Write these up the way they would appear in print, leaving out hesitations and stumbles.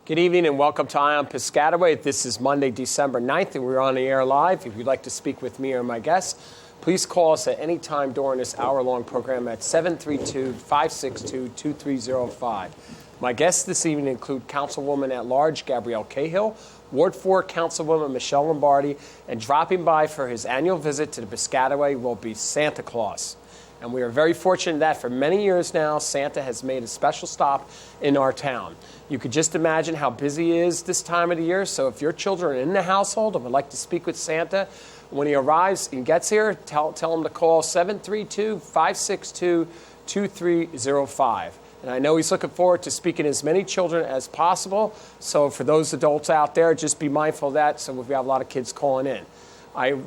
Good evening and welcome to Eye on Piscataway. This is Monday, December 9th, and we're on the air live. If you'd like to speak with me or my guests, please call us at any time during this hour-long program at 732-562-2305. My guests this evening include Councilwoman at Large Gabrielle Cahill, Ward 4 Councilwoman Michelle Lombardi, and dropping by for his annual visit to the Piscataway will be Santa Claus. And we are very fortunate that for many years now, Santa has made a special stop in our town. You could just imagine how busy he is this time of the year. So if your children are in the household and would like to speak with Santa, when he arrives and gets here, tell him to call 732-562-2305. And I know he's looking forward to speaking to as many children as possible. So for those adults out there, just be mindful of that. So we have a lot of kids calling in.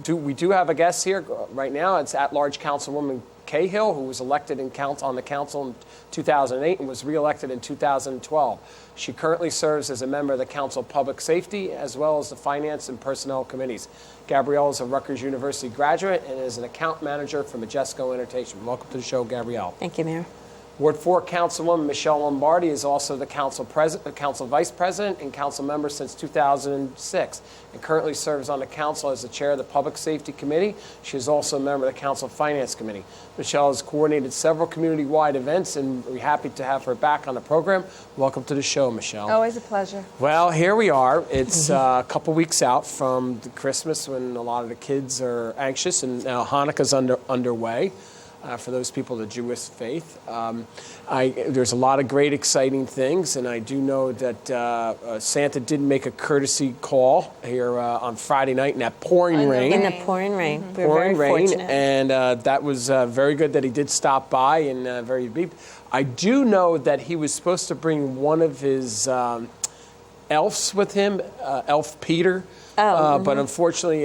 We do have a guest here right now. It's at-large Councilwoman Cahill, who was elected on the council in 2008 and was reelected in 2012. She currently serves as a member of the Council of Public Safety as well as the Finance and Personnel Committees. Gabrielle is a Rutgers University graduate and is an account manager for Majesco Entertainment. Welcome to the show, Gabrielle. Thank you, Mayor. Ward 4 Councilwoman Michelle Lombardi is also the Council Vice President and Council member since 2006 and currently serves on the Council as the Chair of the Public Safety Committee. She is also a member of the Council Finance Committee. Michelle has coordinated several community-wide events, and we're happy to have her back on the program. Welcome to the show, Michelle. Always a pleasure. Well, here we are. It's a couple weeks out from the Christmas when a lot of the kids are anxious, and now Hanukkah's underway. For those people of the Jewish faith. There's a lot of great, exciting things, and I do know that Santa did make a courtesy call here on Friday night in that pouring rain. In the pouring rain. Mm-hmm. We were very fortunate. And that was very good that he did stop by and very deep. I do know that he was supposed to bring one of his elves with him, Elf Peter. But unfortunately,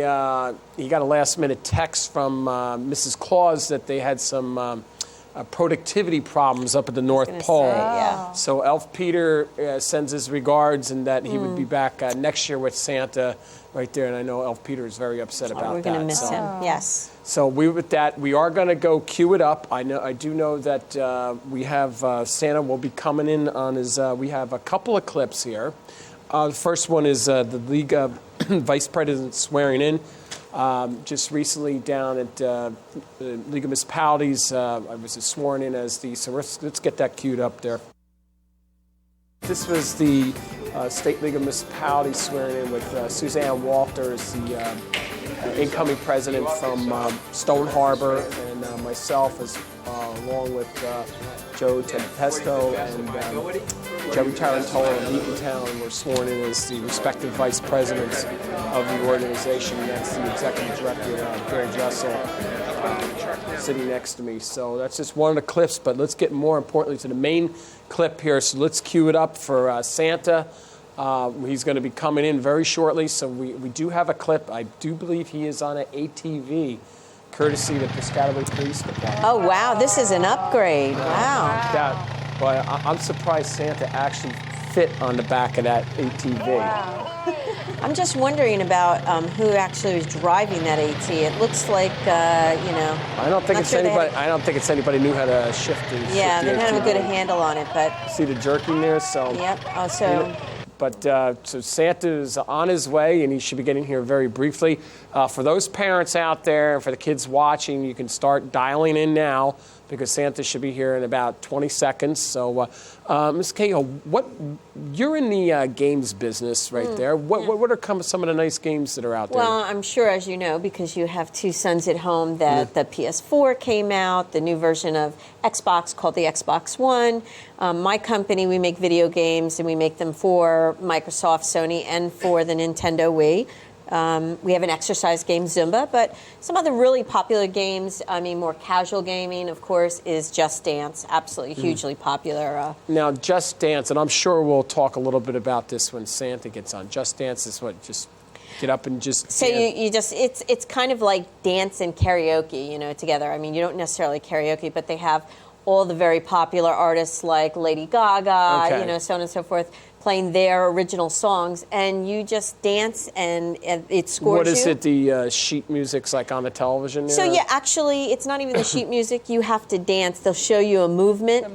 he got a last-minute text from Mrs. Claus that they had some productivity problems up at the North Pole. Yeah. So Elf Peter sends his regards and that he would be back next year with Santa right there. And I know Elf Peter is very upset about that. We're going to miss him, yes. So we are going to go cue it up. I do know that we have Santa will be coming in on his. We have a couple of clips here. The first one is the League of Vice President swearing in. Just recently down at the League of Municipalities, I was sworn in as the, so let's get that queued up there. This was the State League of Municipalities swearing in with Suzanne Walters, the incoming president from Stone Harbor, and myself, along with Joe Tempesto and Jerry Tarantola of Eatontown were sworn in as the respective vice presidents of the organization. And that's the executive director, Gary Dressel, sitting next to me. So that's just one of the clips, but let's get more importantly to the main clip here. So let's cue it up for Santa. He's going to be coming in very shortly, so we do have a clip. I do believe he is on an ATV, courtesy of the Piscataway Police Department. Oh, wow, this is an upgrade. Wow. But I'm surprised Santa actually fit on the back of that ATV. Wow. I'm just wondering about who actually was driving that AT. It looks like, I don't think it's anybody. I don't think it's anybody knew how to shift it. Yeah, they don't have a good handle on it, but. See the jerking there, so. Yep. Also. But so Santa is on his way, and he should be getting here very briefly. For those parents out there, and for the kids watching, you can start dialing in now because Santa should be here in about 20 seconds. So, Ms. Cahill, you're in the games business right there. What are some of the nice games that are out there? Well, I'm sure, as you know, because you have two sons at home, that the PS4 came out, the new version of Xbox called the Xbox One. My company, we make video games, and we make them for Microsoft, Sony, and for the Nintendo Wii. We have an exercise game, Zumba, but some of the really popular games, more casual gaming, of course, is Just Dance. Absolutely hugely popular. Now, Just Dance, and I'm sure we'll talk a little bit about this when Santa gets on. Just Dance is what, just get up and just So it's kind of like dance and karaoke, together. You don't necessarily karaoke, but they have all the very popular artists like Lady Gaga, so on and so forth, playing their original songs, and you just dance, and it scores you. What is it? The sheet music's like on the television? So yeah, actually, it's not even the sheet music. You have to dance. They'll show you a movement,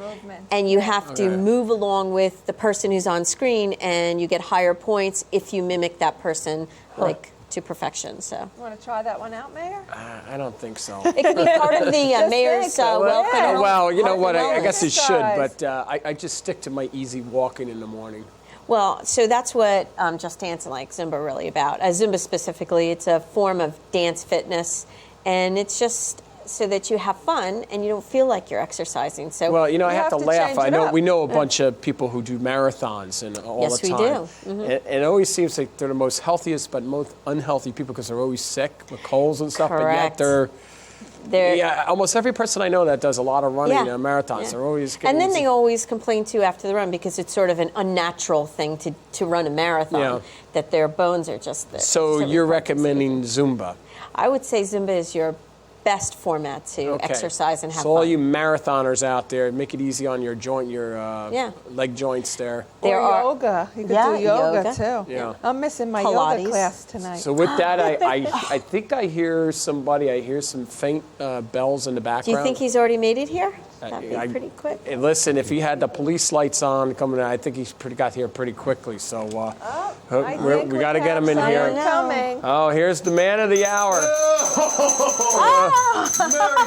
and you have to move along with the person who's on screen, and you get higher points if you mimic that person like to perfection. So You want to try that one out, Mayor? I don't think so. it can be part of the mayor's welcome. Oh, well, you know Health what? and I guess it wellness. should, but I just stick to my easy walking in the morning. Well, so that's what Just Dance and like Zumba really about. Zumba specifically, it's a form of dance fitness, and it's just so that you have fun and you don't feel like you're exercising. So Well, you know, I have to laugh. change I it know up. we know a bunch of people who do marathons and all Yes, the we time. do. Mhm. And it always seems like they're the most healthiest but most unhealthy people because they're always sick with colds and stuff. But yet Correct. yeah, almost every person I know that does a lot of running Yeah. and marathons, Yeah. they're always getting And then they always complain too after the run because it's sort of an unnatural thing to run a marathon, Yeah. that their bones are just there. So really you're compensating. recommending Zumba? I would say Zumba is your best format to Okay. exercise and have so all fun. you marathoners out there, make it easy on your joint, your Yeah. leg joints there. There or are yoga. You could Yeah, do yoga, yoga. too. Yeah. I'm missing my Pilates. yoga class tonight. So with that, I think I hear somebody. I hear some faint bells in the Do background. you think he's already made it here? That'd be pretty quick. Hey, listen, if he had the police lights on coming in, I think he's got here pretty quickly. So I think we got to get him in have here. someone coming. Oh, here's the man of the hour. Merry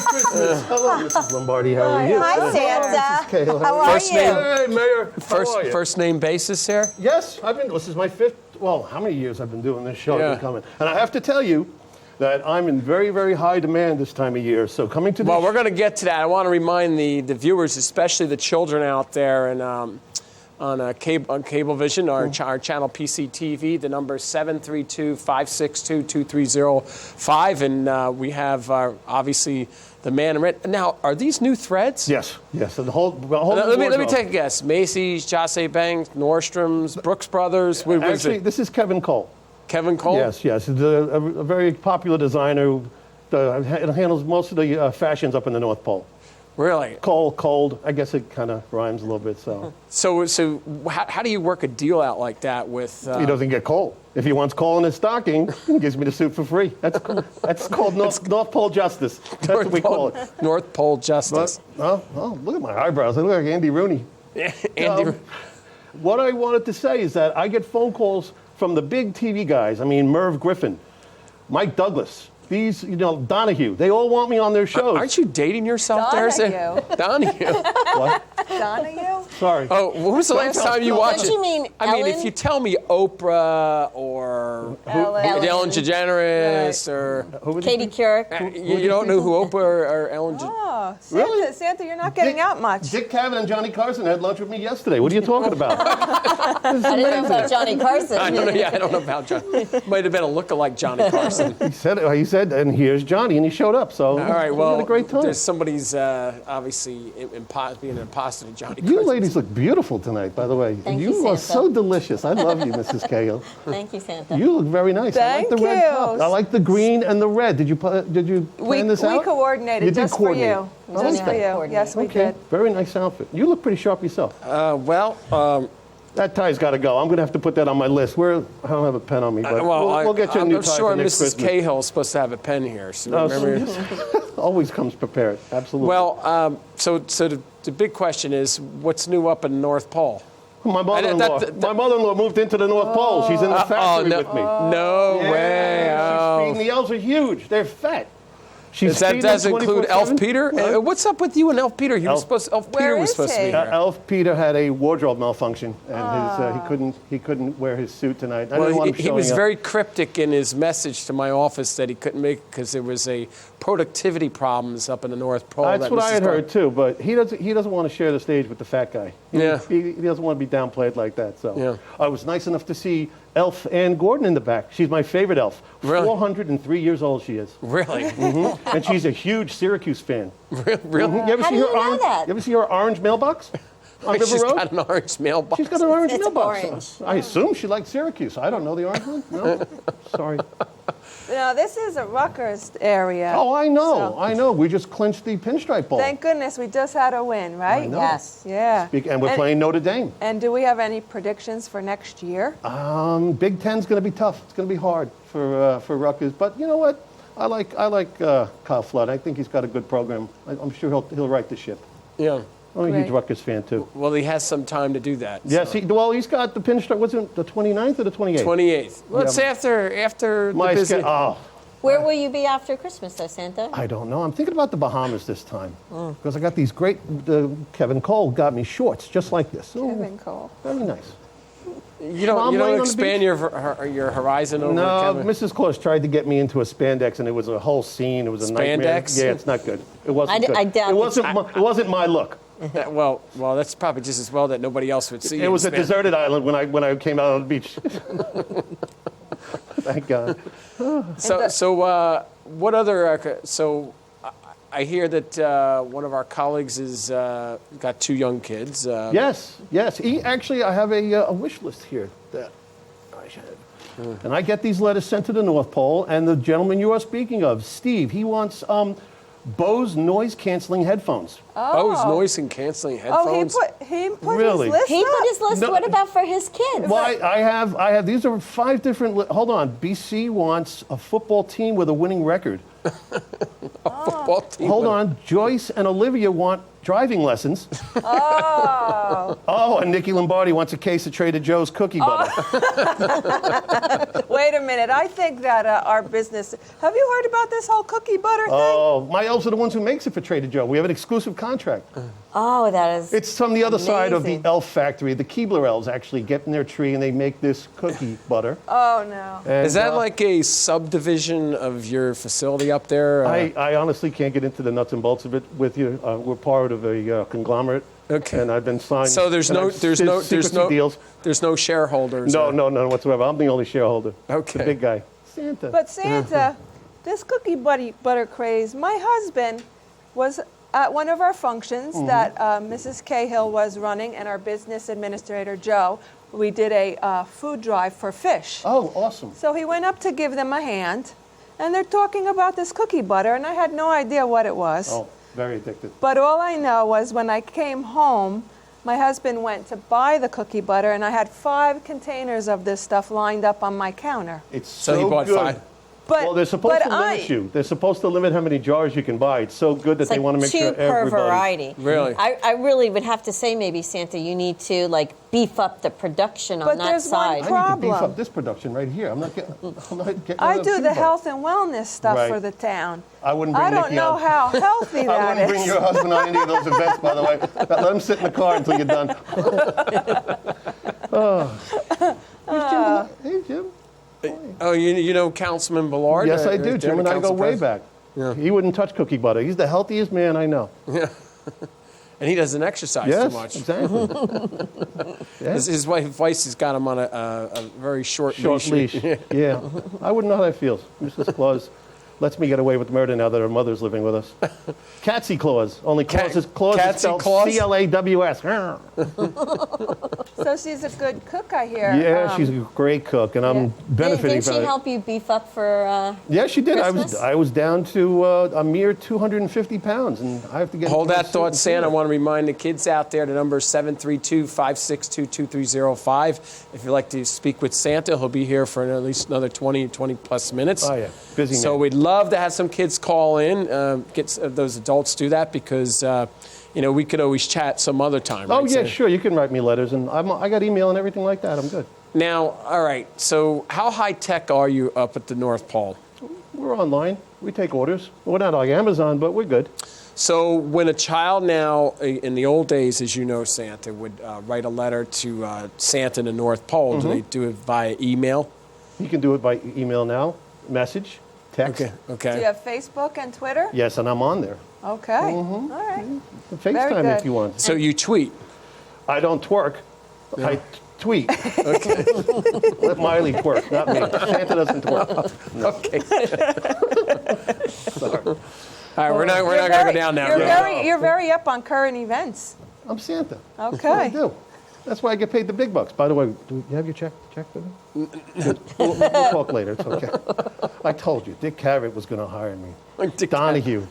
Christmas. Hello, Mrs. Lombardi. How are you? Hi, Santa. Kayla. How are First you? name- Hey, Mayor. How are you? First name basis here. Yes, this is my fifth, well, how many years I've been doing this show? Yeah. I've been coming. And I have to tell you that I'm in very, very high demand this time of year. So coming to this. Well, we're going to get to that. I want to remind the viewers, especially the children out there, and on Cablevision, our channel PCTV. The number is 732-562-2305, and we have obviously the man in red. Now, are these new threads? Yes. So the whole Let me wardrobe. take a guess. Macy's, Jase Banks, Nordstrom's, Brooks Brothers. What was Actually, it? this is Kevin Cole. Kevin Cole. Yes. He's a very popular designer who handles most of the fashions up in the North Pole. Really? Cole, cold. I guess it kind of rhymes a little bit. So So how do you work a deal out like that with? he doesn't get coal. If he wants coal in his stocking, he gives me the suit for free. That's called North Pole justice. That's what we call it. North Pole Justice. Oh, look at my eyebrows. I look like Andy Rooney. Andy. What I wanted to say is that I get phone calls from the big TV guys. I mean, Merv Griffin, Mike Douglas. These, Donahue. They all want me on their shows. Aren't you dating yourself there? Donahue. What? Donahue? Sorry. Oh, when was the last time you watched Don't it? you mean I mean, if Ellen? you tell me Oprah or Ellen DeGeneres or Who was Katie Couric. you don't know who Oprah or Ellen DeGeneres. Oh, Santa, Really? Santa, you're not getting out much. Dick Cavett and Johnny Carson had lunch with me yesterday. What are you talking about? I didn't know about Johnny Carson. I don't know. Yeah, I don't know about John. Might have been a lookalike Johnny Carson. He said, and here's Johnny, and he showed up. So All right. we Well, had a great time. there's somebody's obviously being an imposter to Johnny You Carson. ladies look beautiful tonight, by the way. Thank you, are Santa. so delicious. I love you, Mrs. Cahill. Thank you, Santa. You look very nice. I like the Thank red you. top. I like the green and the red. Did you plan this out? We coordinated You did just coordinate. for you. Oh, Just for okay. you. Yes, we Okay, did. very nice outfit. You look pretty sharp yourself. That tie's got to go. I'm going to have to put that on my list. I don't have a pen on me, but we'll get you a new I'm tie sure for next Mrs. Christmas. Cahill is supposed to have a pen here. So Oh, remember. Always comes prepared. Absolutely. Well, so the big question is, what's new up in the North Pole? my mother-in-law moved into the North Pole. She's in the factory no, with me. No way. She's Oh. feeding. The elves are huge. They're fat. She's That feeding does them include 24/7. Elf Peter? What? What's up with you and Elf Peter? Elf Peter Where was is supposed to be he? here. Elf Peter had a wardrobe malfunction, and he couldn't wear his suit tonight. I didn't Well, want him he showing was up. very cryptic in his message to my office that he couldn't make it because there was a productivity problems up in the North Pole. That's that what I Mrs. had Gar- heard too, but he doesn't want to share the stage with the fat guy. He doesn't want to be downplayed like that. So Yeah. I was nice enough to see Elf Ann Gordon in the back. She's my favorite elf. Really? 403 years old she is, Really? and she's a huge Syracuse fan. Really? You ever How see do her you know orange? that? You ever see her orange mailbox on River She's Road? got an orange mailbox. She's got an orange It's mailbox. orange. I assume she liked Syracuse. I don't know the orange one. No, sorry. No, this is a Rutgers area. Oh, I know. So- I know. We just clinched the Pinstripe Bowl. Thank goodness we just had a win, right? I know. Yes. Yeah. And we're playing Notre Dame. And do we have any predictions for next year? Big Ten's going to be tough. It's going to be hard for Rutgers. But you know what? I like Kyle Flood. I think he's got a good program. I'm sure he'll right the ship. Yeah. I'm a huge Great. Rutgers fan too. Well, he has some time to do that. Yes, so. he's got the Pinstripe. Was it the 29th or the 28th? 28th. Well, it's Yeah. after My the busy. Where will you be after Christmas, though, Santa? I don't know. I'm thinking about the Bahamas this time because I got these great. Kevin Cole got me shorts just like this. Oh, Kevin Cole. very nice. You Mom don't laying on the expand your horizon over No, Kevin? Mrs. Claus tried to get me into a spandex, and it was a whole scene. It was a nightmare. Spandex? Yeah, it's not good. It wasn't good. I doubt it it's- wasn't. It wasn't my look. Well, that's probably just as well that nobody else would see you It was a in deserted island when I came out on the beach. Thank God. So what other? So I hear that one of our colleagues has got 2 young kids. Yes. I have a wish list here that I should have. And I get these letters sent to the North Pole, and the gentleman you are speaking of, Steve, he wants Bose noise-canceling headphones. Bose noise and canceling Oh, headphones. he put Really? his list He up? put his list. No. What about for his kids? Well, I have. These are 5 different. Hold on. BC wants a football team with a winning record. Football team. Hold on. Joyce and Olivia want driving lessons. Oh, Oh, and Nikki Lombardi wants a case of Trader Joe's cookie butter. wait a minute. I think that our business. Have you heard about this whole cookie butter thing? Oh, my elves are the ones who makes it for Trader Joe. We have an exclusive contract. Oh, that is. It's from the other side of the Amazing. elf factory. The Keebler elves actually get in their tree and they make this cookie butter. Oh no. And, Is that like a subdivision of your facility up there? I honestly can't get into the nuts and bolts of it with you. We're part of a conglomerate. Okay. And I've been signed. So there's and no I've secrecy deals. there's no shareholders. No, or- no, whatsoever. I'm the only shareholder. Okay. The big guy. Santa. But Santa, this cookie butter craze. My husband was at one of our functions that Mrs. Cahill was running, and our business administrator Joe. We did a food drive for fish. Oh, awesome. So he went up to give them a hand, and they're talking about this cookie butter, and I had no idea what it was. Oh, very addictive. But all I know was when I came home, my husband went to buy the cookie butter, and I had 5 containers of this stuff lined up on my counter. It's So so he bought good. 5. But, Well, they're supposed but to limit you. They're supposed to limit how many jars you can buy. It's so good that It's they like want to make 2 sure per everybody. variety. Really? I really would have to say maybe, Santa, you need to like beef up the production But on that there's one side. I need to beef problem. up this production right here. I'm not getting. I do the peanut butter. health and wellness stuff Right. for the town. I wouldn't bring I don't Nikki know on. how healthy I that wouldn't bring is. your husband on any of those events, by the way. Let him sit in the car until you're done. Hey, Jim. Oh, you know Councilman Ballard? Yes, I Or do. Deputy Jim and I go Council way President? back. He wouldn't touch cookie butter. He's the healthiest man I know. And he doesn't exercise Yes, too much. exactly. His wife Vice has got him on a very short Leash. Yeah. I wouldn't know how that feels. Mrs. Claus lets me get away with murder now that her mother's living with us. Catsy Claus. Only Claus is Catsy spelled Claus? C-L-A-W-S. So she's a good cook, I hear. Yeah, she's a great cook, and I'm benefiting Didn't from she it. help you beef up for? Yeah, she did. Christmas? I was down to a mere 250 pounds, and I have to get. Hold into that a thought, certain Santa. I field. want to remind the kids out there, the number is 732-562-2305. If you'd like to speak with Santa, he'll be here for at least another 20 plus minutes. Oh, yeah. Busy So man. we'd love to have some kids call in, those adults do that because, we could always chat some other time. Oh right, yeah, Santa? sure. You can write me letters, and I got email and everything like that. I'm good. Now, all right, so how high-tech are you up at the North Pole? We're online. We take orders. We're not like Amazon, but we're good. So when a child now, in the old days, as you know, Santa, would write a letter to Santa in the North Pole, do they do it via email? You can do it by email now, message, text. Okay. Do you have Facebook and Twitter? Yes, and I'm on there. Okay. All right. FaceTime good. if you want. So you tweet. I don't twerk. I tweet. Okay. Let Miley twerk, not me. Santa doesn't twerk. Okay. Sorry. All right, we're not going to go down that road. You're very up on current events. I'm Santa. Okay. I do. That's why I get paid the big bucks. By the way, do you have your check for me? We'll talk later. It's okay. I told you, Dick Cavett was going to hire me. Dick Donahue.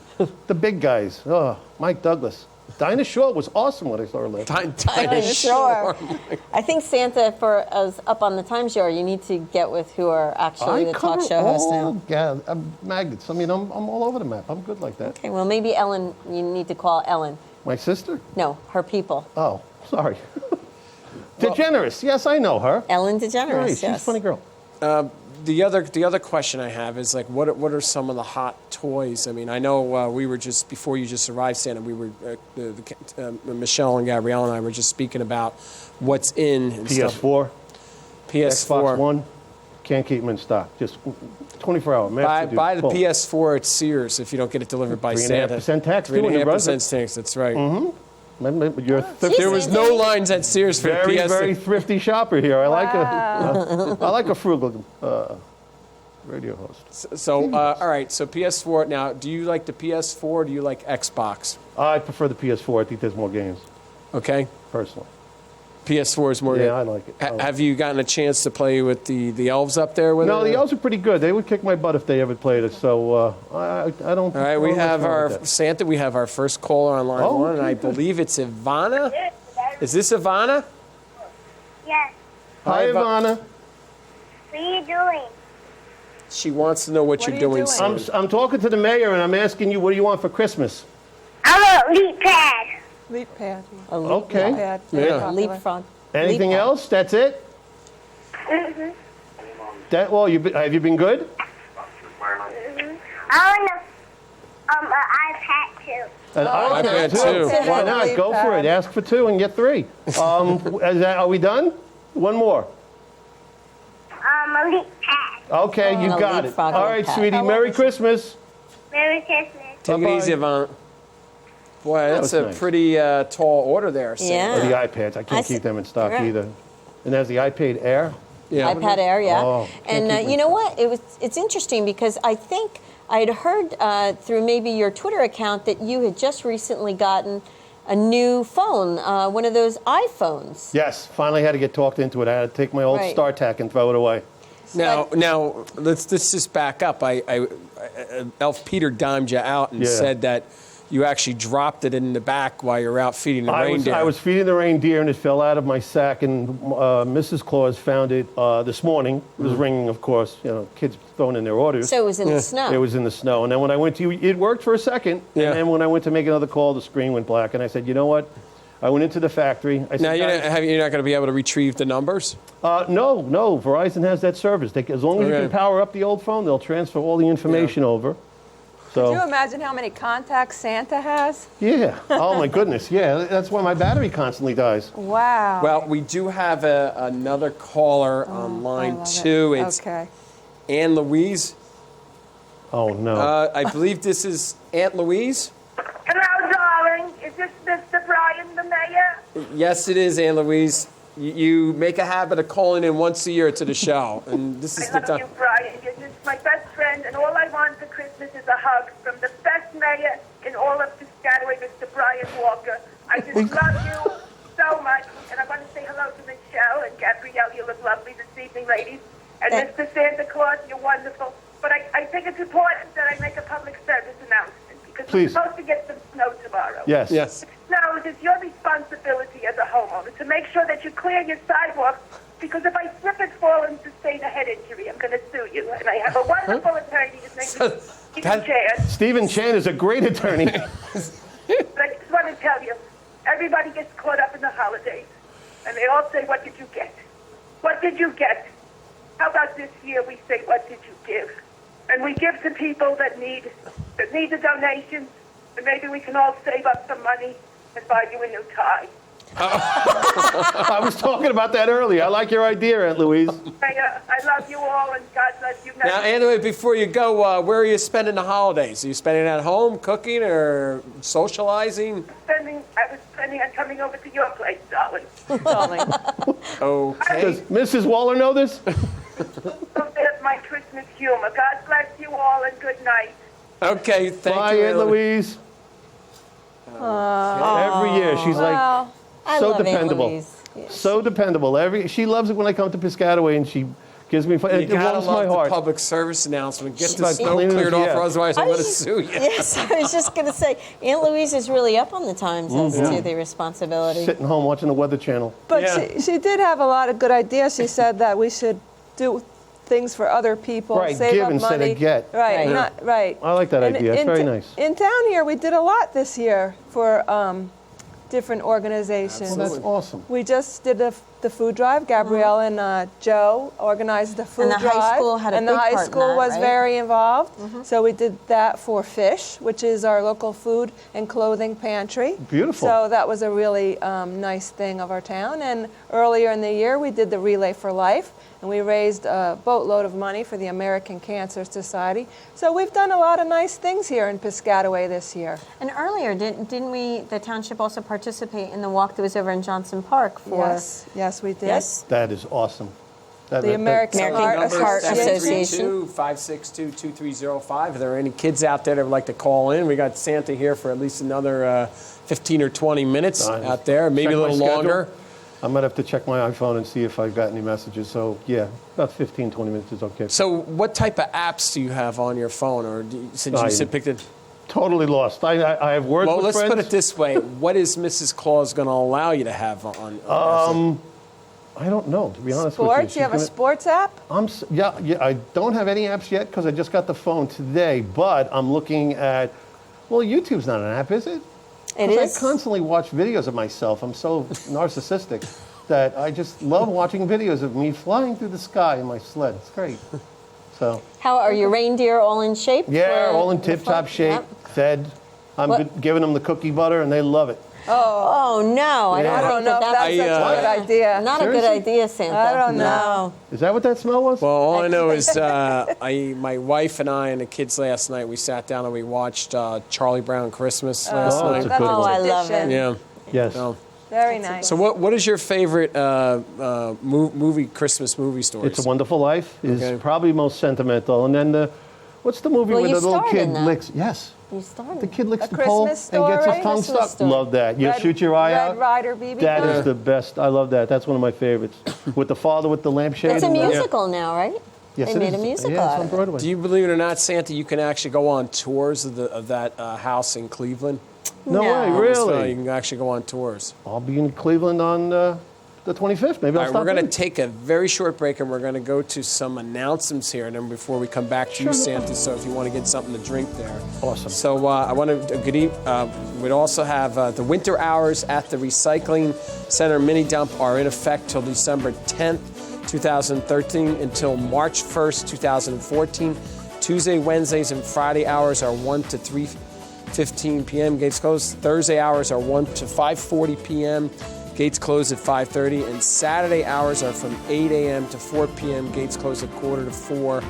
The big guys. Oh, Mike Douglas. Dinah Shore was awesome when I saw her last night. Dinah Sure. I think Santa, for us up on the timeshare, you need to get with who are actually the talk show hosts now. Yeah, maggots. I mean, I'm all over the map. I'm good like that. Okay, well, maybe Ellen, you need to call Ellen. My sister? No, her people. Oh, sorry. DeGeneres. Yes, I know her. Ellen DeGeneres, Right, yes. she's a funny girl. The other question I have is like, what are some of the hot toys? I mean, I know we were just before you just arrived, Santa. We were Michelle and Gabrielle and I were just speaking about what's in and stuff. PS4, PS4. Xbox One. Can't keep them in stock. Just 24-hour. Buy the PS4 at Sears if you don't get it delivered by Santa. 3.5% tax, too, in New 3.5% Brunswick. tax. That's right. You're There was no lines at Sears for very, the PS4. very thrifty shopper here. I like a frugal radio host. So, all right. So PS4. Now, do you like the PS4 or do you like Xbox? I prefer the PS4. I think there's more games, Okay. personally. PS4 is more. Yeah, I like it. Have you gotten a chance to play with the elves up there? With No, it? the elves are pretty good. They would kick my butt if they ever played it. So I don't. All right, we have our Santa. We have our first caller on line one, and I believe it's Ivana. Is this Ivana? Yes. Hi, Ivana. What are you doing? She wants to know what you're are you doing. doing? Son. I'm talking to the mayor, and I'm asking you, what do you want for Christmas? I want a leap pad. Leap pad. Okay. Pad. Yeah. Very popular. Leapfrog. Anything Leapfrog. else? That's it? Mm-hmm. That well, have you been good? I want an iPad too. An iPad too. Why not? Go for it. Ask for 2 and get 3. Are we done? One more. A leap pad. Okay, you a got it. leapfrog All right, pad. sweetie. Merry Christmas. Merry Christmas. Take Bye-bye. it easy, Ivana. Boy, that's was a nice. pretty tall order there, Santa. Yeah. Or the iPads. I can't I keep them in stock right. either. And there's the iPad Air. Yeah. iPad Air, yeah. Oh, can't and keep them you know in what? It's interesting because I think I had heard through maybe your Twitter account that you had just recently gotten a new phone, one of those iPhones. Yes, finally had to get talked into it. I had to take my old Right. StarTAC and throw it away. Now let's just back up. Elf Peter dimed you out and Yeah. said that you actually dropped it in the back while you were out feeding the I reindeer. was feeding the reindeer and it fell out of my sack, and Mrs. Claus found it this morning. It was ringing, of course. You know, kids throwing in their orders. So it was in the snow. It was in the snow. And then when I went to, it worked for a second. Yeah. And then when I went to make another call, the screen went black. And I said, you know what? I went into the factory. I said, Now, you're "Guys, not going to be able to retrieve the numbers? no. Verizon has that service. As long as you Okay. can power up the old phone, they'll transfer all the information over. Could you So, imagine how many contacts Santa has? yeah. Oh, my goodness. Yeah, that's why my battery constantly dies. Wow. Well, we do have another caller on I line love it. 2. It's Okay. Ann Louise. Oh, no. I believe this is Aunt Louise. Hello, darling. Is this Mr. Brian, the mayor? Yes, it is, Aunt Louise. You make a habit of calling in once a year to the show, and this is I the love time. you, Brian. You're just my best friend, and all I want for Christmas is a hug from the best mayor in all of Piscataway, Mr. Brian Walker. I just love you so much, and I want to say hello to Michelle and Gabrielle. You look lovely this evening, ladies. And Mr. Santa Claus, you're wonderful. But I think it's important that I make a public service announcement, because Please. we're supposed to get some snow tomorrow. Yes. Yes. Now, it is your responsibility as a homeowner to make sure that you clear your sidewalk, because if I slip and fall and sustain a head injury, I'm going to sue you. And I have a wonderful attorney. His name is Stephen Chan. Stephen Chan is a great attorney. But I just want to tell you, everybody gets caught up in the holidays, and they all say, what did you get? What did you get? How about this year we say, what did you give? And we give to people that need the donations, and maybe we can all save up some money and buy you a new tie. I was talking about that earlier. I like your idea, Aunt Louise. I love you all, and God bless you. Now, anyway, before you go, where are you spending the holidays? Are you spending it at home, cooking, or socializing? I was planning on coming over to your place, darling. Darling. Okay. Does Mrs. Waller know this? So there's my Christmas humor. God bless you all, and good night. Okay, thank Bye, you, Aunt Louise. Every year, she's like Well, I so love Aunt dependable. Louise. So dependable. She loves it when I come to Piscataway and she gives me. You It gotta warms my love the heart. public service announcement. Get the like snow cleaning cleared it, off, yeah. or otherwise I'm I going to was- sue you. Yes, I was just going to say, Aunt Louise is really up on the times as to the responsibility. Sitting home watching the Weather Channel. But Yeah. she did have a lot of good ideas. She said that we should do things for other people, Right, save give up instead of money. get. Right, Right. right. I like that idea. It's very nice. In town here, we did a lot this year for different organizations. Well, that's awesome. We just did the food drive. Gabrielle and Joe organized the food And the drive. high school had a And the big high part in school that, was right? very involved. So we did that for Fish, which is our local food and clothing pantry. Beautiful. So that was a really nice thing of our town. And earlier in the year, we did the Relay for Life, and we raised a boatload of money for the American Cancer Society. So we've done a lot of nice things here in Piscataway this year. And earlier, didn't we, the township also participate in the walk that was over in Johnson Park for... Yes, we did. Yes? That is awesome. The American American Heart Heart Association. 562-2305. Are there any kids out there that would like to call in? We got Santa here for at least another 15 or 20 minutes Nice. out there, maybe Check a my little schedule. longer. I might have to check my iPhone and see if I've got any messages. So, yeah, about 15, 20 minutes is okay. So what type of apps do you have on your phone? Or since you picked it? Totally lost. I have words Well, with let's friends. put it this way. What is Mrs. Claus going to allow you to have on I don't know, to be honest Sports? with You have a sports app? Yeah, I don't have any apps yet because I just got the phone today, but I'm looking at, well, YouTube's not an app, is it? It 'Cause is. I constantly watch videos of myself. I'm so narcissistic that I just love watching videos of me flying through the sky in my sled. It's great. So, How are your reindeer all in shape? yeah, for all in the tip-top fun? shape, Yep. fed. I'm What- giving them the cookie butter, and they love it. Oh, no. I Yeah. don't I don't think know if that's that's such a good idea. not a good Seriously? idea, Santa. I don't know. No. Is that what that smell was? Well, all I know is my wife and I and the kids last night, we sat down and we watched Charlie Brown Christmas last Oh, night. it's a good Oh, one. I love it. Yeah. Yes. So, Very nice. so what is your favorite Christmas movie stories? It's a Wonderful Life is Okay. probably most sentimental. And then what's the movie Well, where you the little starred kid in that. licks? Yes. You started. The kid licks A the pole and Christmas gets his Story? tongue Christmas stuck. Story. Love that. You Red- shoot your eye Red out. Ryder BB That gun? is the best. I love that. That's one of my favorites. With the father with the lampshade. It's a and the- musical now, right? Yes, They it made is. a musical Yeah, out it's on of it. Broadway. Do you believe it or not, Santa, you can actually go on tours of that house in Cleveland? No No. way, So really? you can actually go on tours. I'll be in Cleveland on the 25th. Maybe I'll All right, stop we're going to in. take a very short break, and we're going to go to some announcements here, and then before we come back to you, Santa, so if you want to get something to drink there. Awesome. So I want to we'd also have the winter hours at the Recycling Center mini dump are in effect till December 10th, 2013 until March 1st, 2014. Tuesday, Wednesdays, and Friday hours are 1 to 3:15 p.m. Gates closed. Thursday hours are 1 to 5:40 p.m. Gates close at 5:30, and Saturday hours are from 8 a.m. to 4 p.m. Gates close at 3:45,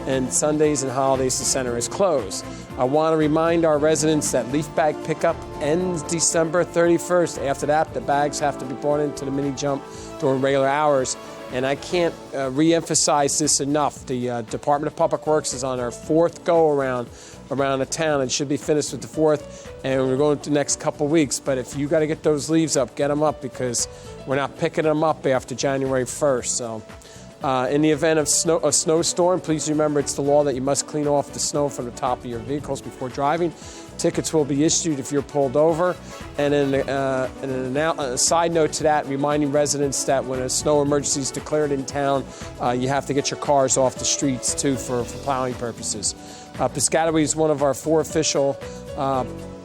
and Sundays and holidays the center is closed. I want to remind our residents that leaf bag pickup ends December 31st. After that, the bags have to be brought into the mini jump during regular hours. And I can't re-emphasize this enough. The Department of Public Works is on our fourth go-around around the town and should be finished with the fourth, and we're going to the next couple weeks. But if you got to get those leaves up, get them up, because we're not picking them up after January 1st. So in the event of a snowstorm, please remember it's the law that you must clean off the snow from the top of your vehicles before driving. Tickets will be issued if you're pulled over. And then a side note to that, reminding residents that when a snow emergency is declared in town, you have to get your cars off the streets too for plowing purposes. Piscataway is one of our 4 official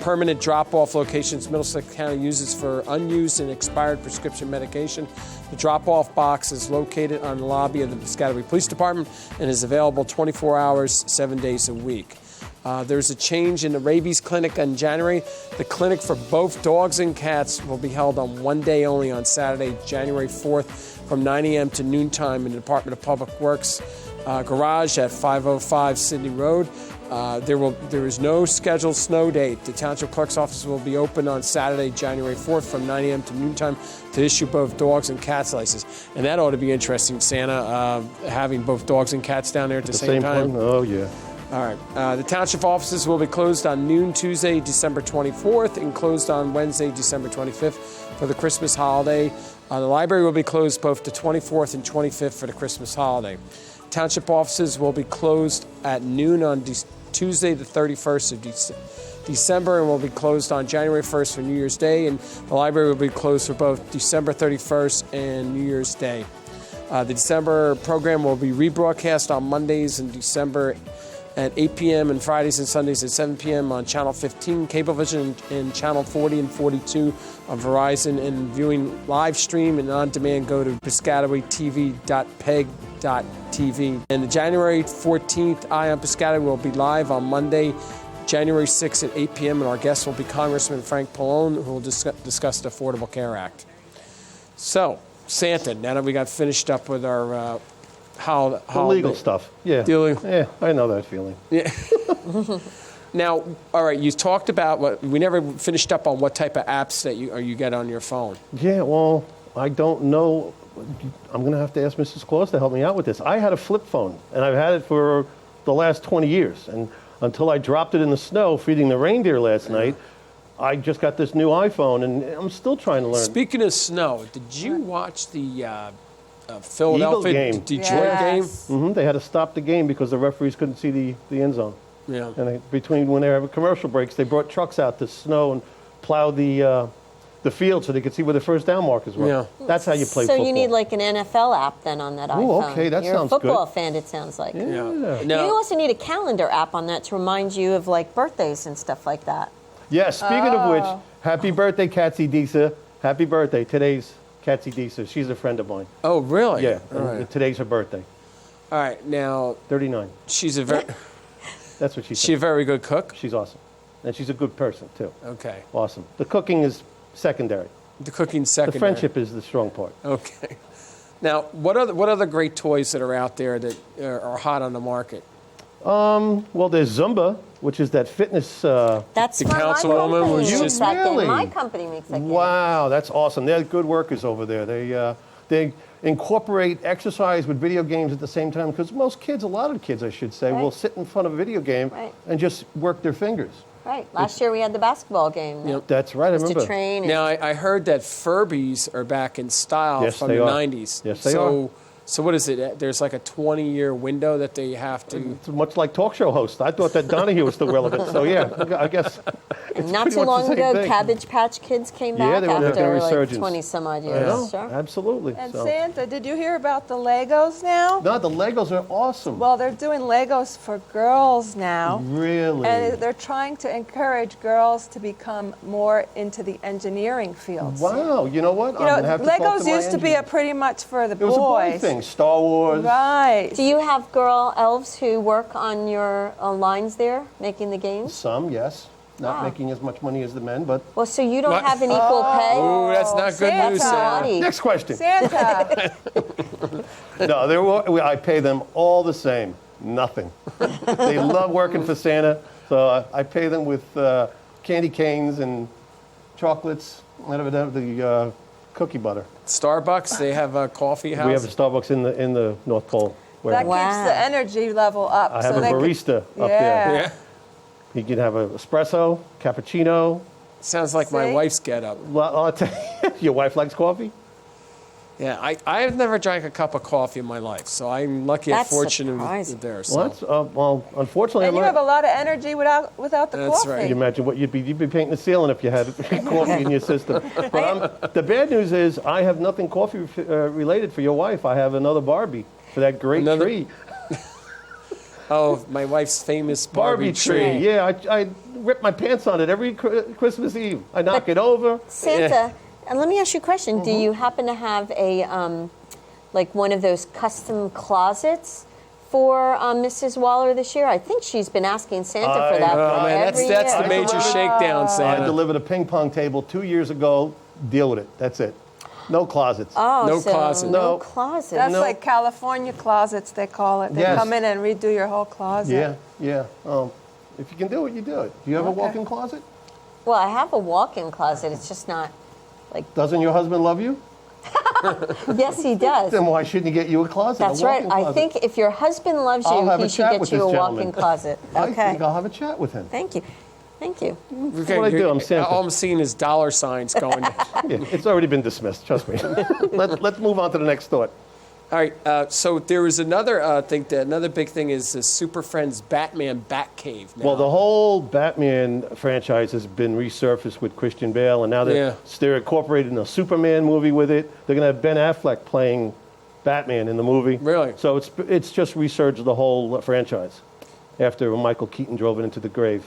permanent drop-off locations Middlesex County uses for unused and expired prescription medication. The drop-off box is located on the lobby of the Piscataway Police Department and is available 24 hours, 7 days a week. There's a change in the rabies clinic in January. The clinic for both dogs and cats will be held on one day only on Saturday, January 4th from 9 a.m. to noontime in the Department of Public Works garage at 505 Sydney Road. There is no scheduled snow date. The Township Clerk's office will be open on Saturday, January 4th from 9 a.m. to noontime to issue both dogs and cats licenses. And that ought to be interesting, Santa, having both dogs and cats down there at the same time. Oh, yeah. All right. The township offices will be closed on noon Tuesday, December 24th, and closed on Wednesday, December 25th for the Christmas holiday. The library will be closed both the 24th and 25th for the Christmas holiday. Township offices will be closed at noon on Tuesday, the 31st of December, and will be closed on January 1st for New Year's Day. And the library will be closed for both December 31st and New Year's Day. The December program will be rebroadcast on Mondays in December at 8 p.m. and Fridays and Sundays at 7 p.m. on Channel 15, Cablevision, and Channel 40 and 42 on Verizon. And viewing live stream and on demand, go to piscatawaytv.peg.tv. And the January 14th Eye on Piscataway will be live on Monday, January 6th at 8 p.m. And our guest will be Congressman Frank Pallone, who will discuss the Affordable Care Act. So, Santa, now that we got finished up with our the legal stuff. Yeah. Yeah, I know that feeling. Yeah. Now, all right, you talked about we never finished up on what type of apps that you get on your phone. Yeah, well, I don't know. I'm going to have to ask Mrs. Claus to help me out with this. I had a flip phone, and I've had it for the last 20 years. And until I dropped it in the snow feeding the reindeer last night, I just got this new iPhone, and I'm still trying to learn. Speaking of snow, did you watch the Philadelphia game. Detroit game? Mm-hmm. They had to stop the game because the referees couldn't see the end zone. Yeah. And when they have commercial breaks, they brought trucks out to snow and plow the field so they could see where the first down markers were. Yeah. That's how you play football. So you need like an NFL app then on that iPhone. Oh, okay, that You're sounds a football good. fan, it sounds like. Yeah. You No. also need a calendar app on that to remind you of like birthdays and stuff like that. Yeah, speaking of which, happy birthday, Katsy Disa. Happy birthday. Today's Katsy Disa. She's a friend of mine. Oh, really? Yeah, All and right. today's her birthday. All right. Now 39. she's a very That's what she said. she a very good cook. She's awesome. And she's a good person, too. Okay. Awesome. The cooking is secondary. The cooking The secondary. friendship is the strong part. Okay. Now, what other great toys that are out there that are hot on the market? Well, there's Zumba, which is that fitness. That's The why my councilwoman company was makes just- that game. Really? My company makes that game. Wow, that's awesome. They're good workers over there. They incorporate exercise with video games at the same time because most kids, a lot of kids, I should say, Right. will sit in front of a video game Right. and just work their fingers. Right. Last year we had the basketball game. Yep. That's right. I Just remember. to train. Now, I heard that Furbies are back in style Yes, from they the are. 90s. Yes, they so, are. So what is it? There's like a 20-year window that they have to... It's much like talk show hosts. I thought that Donahue was still relevant. So yeah, I guess. And not pretty too much the long same ago, thing. Cabbage Patch Kids came Yeah, back they were making a after like resurgence. 20 some odd I years. know, Sure. absolutely. And So- Santa, did you hear about the Legos now? No, the Legos are awesome. Well, they're doing Legos for girls now. Really? And they're trying to encourage girls to become more into the engineering fields. Wow, you know what? You know, I'm gonna have to talk Legos to my used to be engineer. pretty much for the It was boys. a boy thing. Star Wars. Right. Do you have girl elves who work on your lines there, making the games? Some, yes. Not Wow. making as much money as the men, but Well, so you don't What? have an equal pay? Ooh, that's not good Santa. news, Sam. Naughty. next question. Santa. No, I pay them all the same. Nothing. They love working for Santa, so I pay them with candy canes and chocolates, whatever the cookie butter. Starbucks, they have a coffee house. We have a Starbucks in the North Pole. Where That Wow. keeps the energy level up. I have so a they could- barista up there. Yeah. Yeah. You can have an espresso, cappuccino. Sounds like my See? wife's get-up. Well, I'll tell you, your wife likes coffee? Yeah, I have never drank a cup of coffee in my life, so I'm lucky and That's fortunate surprising. there. So. Well, unfortunately, And you have a lot of energy without the That's coffee. right. Can you imagine what you'd be painting the ceiling if you had coffee in your system? But the bad news is I have nothing coffee related for your wife. I have another Barbie for that great Another- tree. Oh, my wife's famous Barbie tree. Yeah, I rip my pants on it every Christmas Eve. I knock it over. Santa, and let me ask you a question. Do you happen to have a, like one of those custom closets for Mrs. Waller this year? I think she's been asking Santa for that Oh, for man, every that's year. the major shakedown, I Santa. delivered a ping pong table 2 years ago. Deal with it. That's it. No closets. Oh, No so closet. No No. closet. That's No. like California closets, they call it. They Yes. come in and redo your whole closet. Yeah. If you can do it, you do it. Do you have a Okay. walk-in closet? Well, I have a walk-in closet. It's just not like Doesn't your husband love you? Yes, he does. Then why shouldn't he get you a closet? That's a right. walk-in I closet? think if your husband loves I'll you, have he a should chat get with you this a gentleman. walk-in closet. I Okay. think I'll have a chat with him. Thank you. Thank you. Okay, what I do, I'm Santa. all I'm seeing is dollar signs going. Yeah, it's already been dismissed, trust me. Let's move on to the next thought. All right, so there was another another big thing is the Super Friends Batman Batcave. Now. Well, the whole Batman franchise has been resurfaced with Christian Bale, and now they're incorporating a Superman movie with it. They're going to have Ben Affleck playing Batman in the movie. Really? So it's just resurged the whole franchise after Michael Keaton drove it into the grave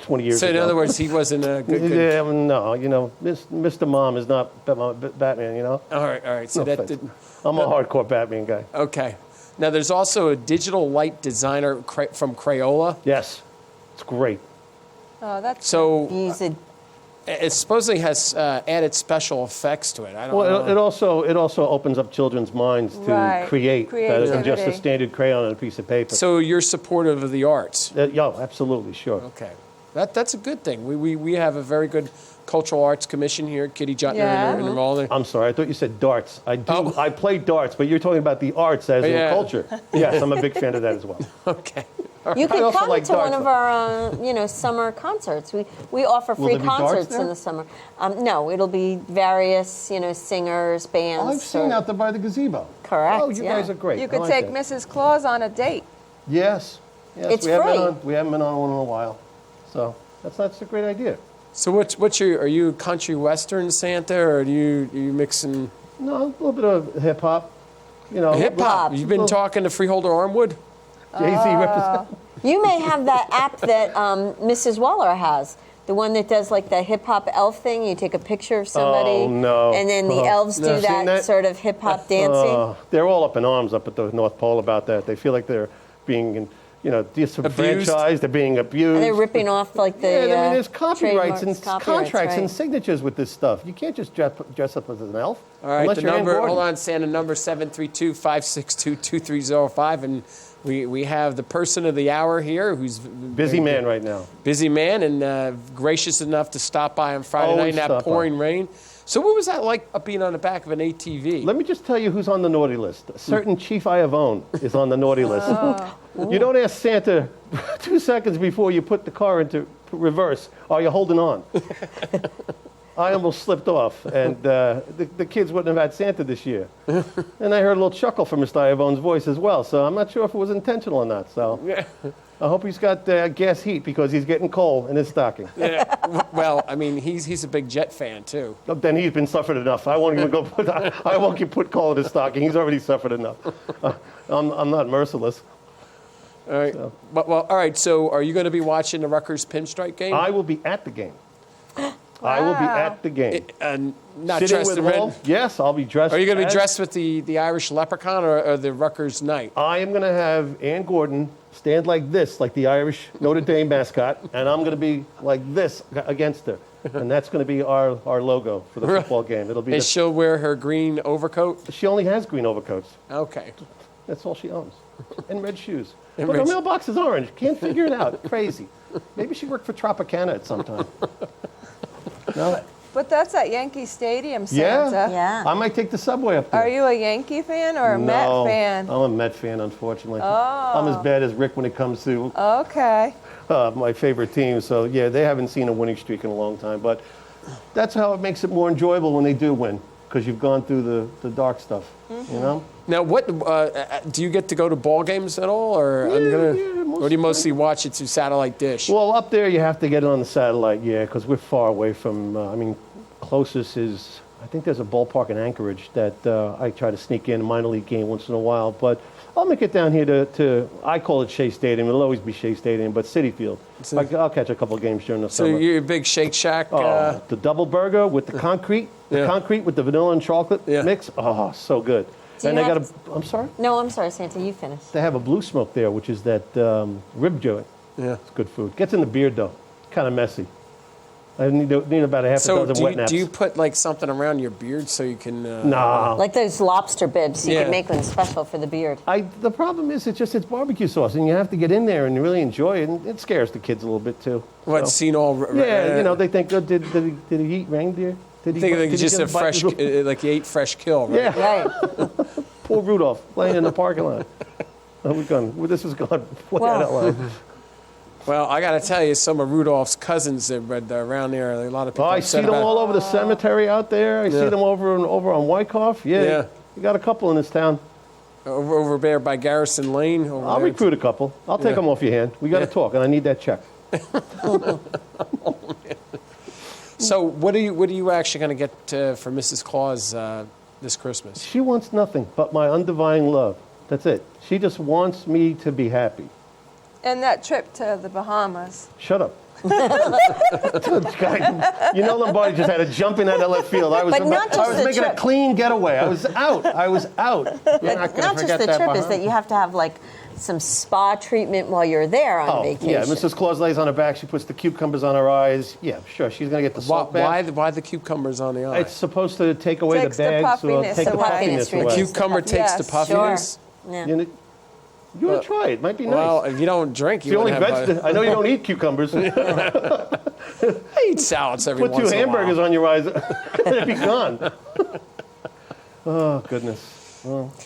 20 years so ago. in other words, he wasn't a good. Yeah, no, Mr. Mom is not Batman, you know? All right. So No that offense. didn't. I'm a hardcore Batman guy. Okay. Now there's also a digital light designer from Crayola. Yes, it's great. Oh, that's So He's a it supposedly has added special effects to it. I don't Well, know. it also opens up children's minds to Right. create better than just a Creativity. standard crayon on a piece of paper. So you're supportive of the arts. Yeah, absolutely, sure. Okay. That's a good thing. We have a very good cultural arts commission here. Kitty Jutner Yeah. and all the. I'm sorry, I thought you said darts. I do. Oh. I play darts, but you're talking about the arts as in Yeah. culture. Yes, I'm a big fan of that as well. Okay. You could also come like to one darts, of our, summer concerts. We offer Will free there be darts concerts there? in the summer. No, it'll be various, singers, bands. I've seen out there by the gazebo. Correct, Oh, you yeah. guys are great. You I could like take that. Mrs. Claus on a date. Yes. It's we haven't free. been on- we haven't been on one in a while, so that's a great idea. So what's your? Are you country western Santa, or are you mixing No, a little bit of hip hop. hip hop? Hip-hop. You've been talking to Freeholder Armwood. Jay-Z represent. You may have that app that Mrs. Waller has. The one that does like the hip hop elf thing. You take a picture of somebody, Oh, no. and then the elves do Never seen that that? sort of hip hop dancing. They're all up in arms up at the North Pole about that. They feel like they're being, disenfranchised. They're being abused. And they're ripping off like the Yeah, I mean, there's copyrights and trademarks, contracts and right. signatures with this stuff. You can't just dress up as an elf. All right, unless the you're Ann number. Gordon. Hold on, Santa. Number 732-562-2305, and we have the person of the hour here, who's Busy man right now. busy man, and gracious enough to stop by on Friday night Always in that stop by. pouring rain. So what was that like being on the back of an ATV? Let me just tell you who's on the naughty list. A certain Chief Iavone is on the naughty list. You don't ask Santa 2 seconds before you put the car into reverse. Are you holding on? I almost slipped off, and the kids wouldn't have had Santa this year. And I heard a little chuckle from Mr. Iavone's voice as well, so I'm not sure if it was intentional or not. So I hope he's got gas heat because he's getting coal in his stocking. Yeah, well, I mean, he's a big Jet fan too. Then he's been suffered enough. I won't even I won't put coal in his stocking. He's already suffered enough. I'm not merciless. All right. Well, all right. So, are you going to be watching the Rutgers Pinstripe game? I will be at the game. I will be at the game. Not Sitting dressed with in red. Lowell? Yes, I'll be dressed. Are you going to be as- dressed with the Irish leprechaun or the Rutgers Knight? I am going to have Ann Gordon stand like this, like the Irish Notre Dame mascot, and I'm going to be like this against her. And that's going to be our logo for the football game. It'll be. And she'll wear her green overcoat? She only has green overcoats. Okay. That's all she owns. And red shoes. And Look, red her mailbox is orange. Can't figure it out. Crazy. Maybe she worked for Tropicana at some time. No? But that's at Yankee Stadium, Yeah. Santa. Yeah. I might take the subway up there. Are you a Yankee fan or a Met No, fan? I'm a Met fan, unfortunately. I'm as bad as Rick when it comes to Okay. my favorite team. So, yeah, they haven't seen a winning streak in a long time. But that's how it makes it more enjoyable when they do win, because you've gone through the dark stuff, you know? Now, what do you get to go to ball games at all, or Yeah, or do you mostly watch it through satellite dish? Well, up there you have to get it on the satellite, yeah, because we're far away from, closest is, I think there's a ballpark in Anchorage that I try to sneak in a minor league game once in a while. But I'll make it down here to I call it Shea Stadium. It'll always be Shea Stadium, but Citi Field. I'll catch a couple of games during the So summer. you're a big Shake Shack. Oh, the double burger with the concrete, with the vanilla and chocolate mix. Oh, so good. Do And you they got have I'm sorry? No, I'm sorry, Santa. You finish. They have a blue smoke there, which is that rib joint. Yeah. It's good food. Gets in the beard, though. Kind of messy. I need about a half a So dozen wet naps. do you put like something around your beard so you can? Nah. Like those lobster bibs, you Yeah. could make one special for the beard. The problem is it's barbecue sauce, and you have to get in there and really enjoy it, and it scares the kids a little bit, too. What So- seen all? Yeah, they think, oh, did he eat reindeer? Did Think did like just get a bite fresh, Rudolph? like you ate fresh kill, right? Yeah, Right. poor Rudolph laying in the parking lot. Oh, we're gone. Well, this is gone. Play that out loud. Well, I got to tell you, some of Rudolph's cousins that they're around there, a lot of people Oh, I see upset them about. all over the cemetery out there. I see Yeah. them over on Wyckoff. Yeah, Yeah. you got a couple in this town. Over there by Garrison Lane. Over I'll there. recruit a couple. I'll take Yeah. them off your hand. We got to Yeah. talk, and I need that check. So, what are you actually going to get for Mrs. Claus this Christmas? She wants nothing but my undying love. That's it. She just wants me to be happy. And that trip to the Bahamas. Shut up. You know, Lombardi just had to jump in out of left field. I was, But not just I was the making a trip. clean getaway. I was out. You're not going to Not just forget the that. trip, is Bahamas. that you have to have like some spa treatment while you're there on Oh, vacation. yeah. Mrs. Claus lays on her back. She puts the cucumbers on her eyes. Yeah, sure. She's going to get the salt bath. Why the cucumbers on the eye? It's supposed to take away Takes the the bags or puffiness take the away. puffiness Puffiness away. Cucumber takes the Yes. puffiness. Yeah. You, know, you want to try it? Might be nice. Well, if you don't drink, It's you the only wouldn't have. vegetable. I know you don't eat cucumbers. I eat salads every Put once two in a while. hamburgers on your eyes, they'd be gone. Oh, goodness.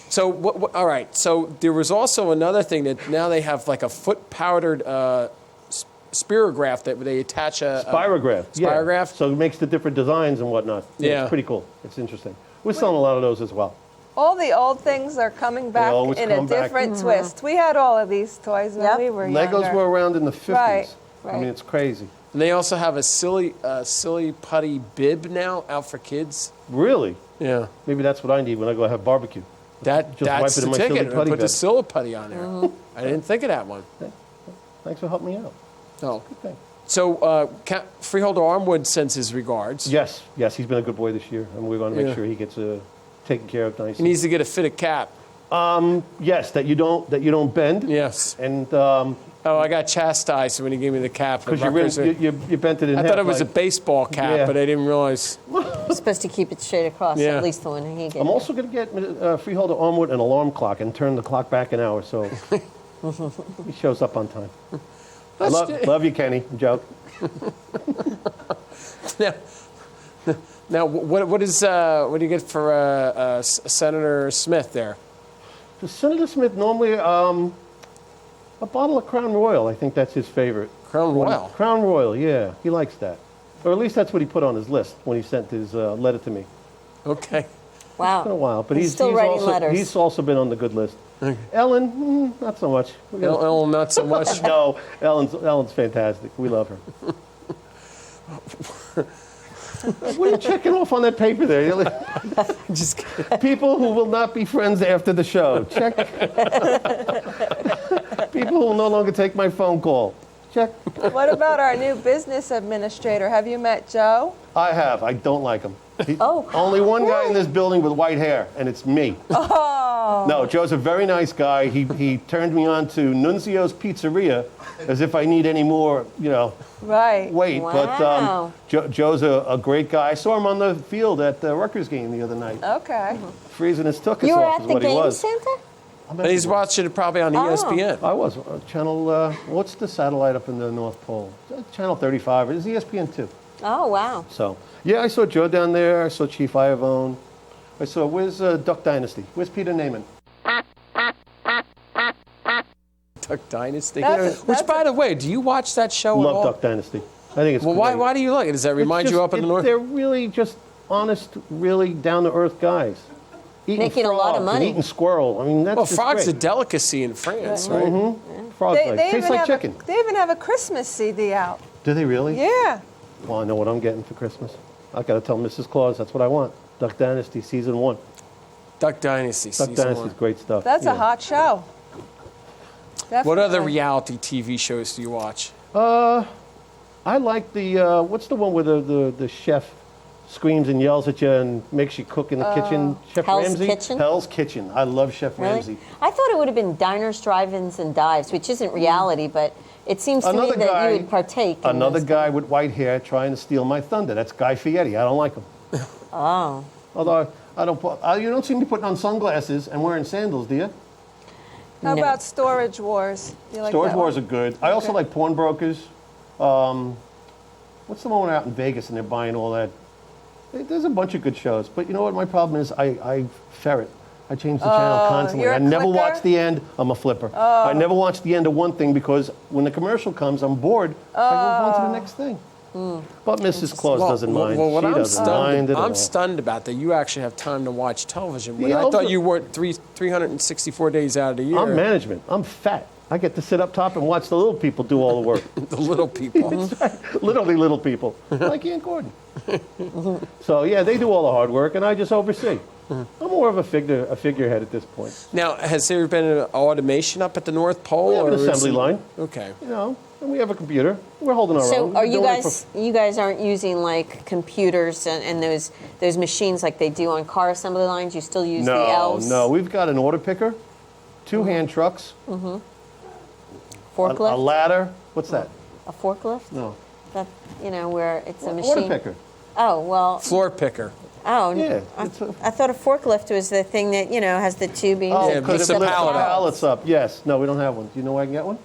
So, all right. So there was also another thing that now they have like a foot powdered spirograph that they attach a Spirograph. Yeah. Spirograph? So it makes the different designs and whatnot. Yeah. It's pretty cool. It's interesting. We're selling a lot of those as well. All the old things are coming back always in a come back. different twist. We had all of these toys when Yep. we were Legos younger. were around in the 50s. Right, I mean, right. it's crazy. And they also have a silly putty bib now out for kids. Really? Yeah. Maybe that's what I need when I go have barbecue. That's wipe it in the my silly ticket. putty Put the bib. silly putty on there. I didn't think of that one. Thanks for helping me out. No. Good thing. So Freeholder Armwood sends his regards. Yes, he's been a good boy this year, and we're going to make Yeah. sure he gets taken care of He nicely. needs to get a fitted cap. Yes, that you don't bend. Yes. And Oh, I got chastised when he gave me the cap. because you bent it in I half. thought it was a like- baseball cap, Yeah. but I didn't realize. You're supposed to keep it straight across, Yeah. at least the one he gave. I'm also going to get Freeholder Armwood an alarm clock and turn the clock back an hour so he shows up on time. I love you, Kenny. Joke. Now, what do you get for Senator Smith there? For Senator Smith, normally a bottle of Crown Royal. I think that's his favorite. Crown Royal? Crown Royal, yeah. He likes that. Or at least that's what he put on his list when he sent his letter to me. Okay. Wow. It's been a while, but He's still writing letters. He's also been on the good list. Ellen, not so much. Oh, not so much. No, Ellen's fantastic. We love her. What are you checking off on that paper there? Just kidding. People who will not be friends after the show. Check. People who will no longer take my phone call. Check. What about our new business administrator? Have you met Joe? I have. I don't like him. Oh, Only one guy in this building with white hair, and it's me. Oh. No, Joe's a very nice guy. He turned me on to Nunzio's Pizzeria as if I need any more, Right. weight. Wow. But Joe's a great guy. I saw him on the field at the Rutgers game the other night. Okay. Freezing his tuchus you were off at is the what he game, was. Santa? I'm And he's everywhere. watching it probably on Oh. ESPN. I was. Channel, what's the satellite up in the North Pole? Channel 35. It's ESPN 2. Oh, wow. So, yeah, I saw Joe down there. I saw Chief Iavone. I saw, where's Duck Dynasty? Where's Peter Naaman? Duck Dynasty. That's Which, by the way, do you watch that show at all? Love Duck Dynasty. I think it's Well, great. why do you like it? Does that remind you up in the north? They're really just honest, really down-to-earth guys. Eating Making a lot of frogs and money. eating squirrel. I mean, that's Well, just frog's a great. delicacy in France, right? Frog They legs. Tastes even like have chicken. they even have a Christmas CD out. Do they really? Yeah. Well, I know what I'm getting for Christmas. I got to tell Mrs. Claus that's what I want. Duck Dynasty Season 1. Duck Dynasty. Duck season Dynasty's one. great stuff. That's Yeah. a hot show. What other Definitely. reality TV shows do you watch? I like the, what's the one where the chef screams and yells at you and makes you cook in the kitchen? Chef Hell's Ramsay? Kitchen? Hell's Kitchen. I love Chef Really? Ramsay. I thought it would have been diners, drive-ins, and dives, which isn't reality, but it seems to me that you would partake. in Another those guy with white hair trying to steal my thunder. That's Guy Fieri. I don't like him. Oh. Although I don't put, you don't see me putting on sunglasses and wearing sandals, do you? How No. about Storage Wars? Do you like Storage that Wars are one? good. I also Okay. like Pawnbrokers. What's the one out in Vegas and they're buying all that? There's a bunch of good shows, but you know what? My problem is I ferret. I change the channel constantly. you're a I never clicker? watch the end. I'm a flipper. I never watch the end of one thing because when the commercial comes, I'm bored. I go on to the next thing. But Mrs. Claus doesn't mind. Well, what she I'm doesn't mind at all. stunned about that you actually have time to watch television. When The I elves thought are- you worked 364 days out of the year. I'm management. I'm fat. I get to sit up top and watch the little people do all the work. The little people. Literally little people, like Ian Gordon. So yeah, they do all the hard work, and I just oversee. I'm more of a figurehead at this point. Now, has there been an automation up at the North Pole? We have an or is assembly it- line, Okay. you know, and we have a computer. We're holding our own. So We've are been you doing it guys? You guys aren't using like computers and those machines like they do on car assembly lines. You still use the elves? No, we've got an order picker, 2 hand trucks, Forklift. a ladder. What's that? A forklift? No, That where it's a order machine. picker. Oh well. Floor picker. Oh. Yeah, I it's a- thought a forklift was the thing that has the tubing. Oh, Yeah, because puts it the lifts the pallet up. pallets up. Yes. No, we don't have one. Do you know where I can get one?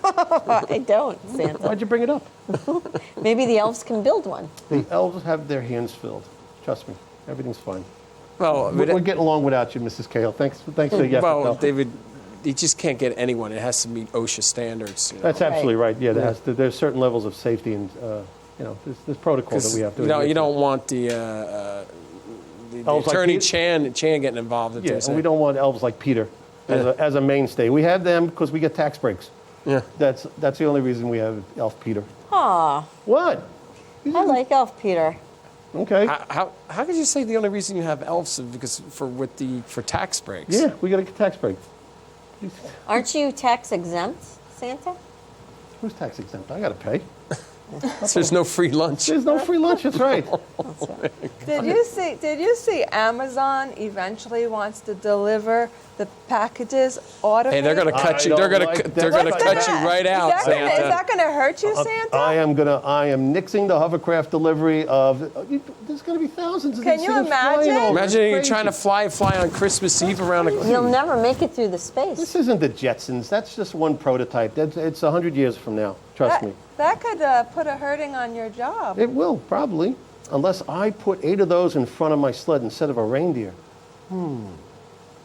I don't, Santa. Why'd you bring it up? Maybe the elves can build one. The elves have their hands filled. Trust me, everything's fine. Well, We're getting along without you, Mrs. Cahill. Thanks for the effort, well, though. David, you just can't get anyone. It has to meet OSHA standards. That's absolutely right. Yeah, there's certain levels of safety and there's protocol that we have to. You adhere to. don't want the Elves like attorney Peter? Chan getting involved. Yeah, and we don't want elves like Peter as a mainstay. We have them because we get tax breaks. Yeah. That's the only reason we have Elf Peter. Aw, What? I like Elf Peter. Okay. How could you say the only reason you have elves is because for tax breaks? Yeah, we got a tax break. Aren't you tax exempt, Santa? Who's tax exempt? I got to pay. So there's no free lunch. There's no free lunch. That's right. Did you see Amazon eventually wants to deliver the packages automated? Hey, they're going to cut you. I They're don't going to like they're that. going to cut you right out, Is Santa. that going to hurt you, Santa? I am nixing the hovercraft delivery of. There's going to be thousands of Can these you things flying imagine? over. Imagine It's you're crazy. trying to fly on Christmas Eve around the. You'll never make it through the space. This isn't the Jetsons. That's just one prototype. It's 100 years from now. Trust me. That could put a hurting on your job. It will, probably. Unless I put 8 of those in front of my sled instead of a reindeer.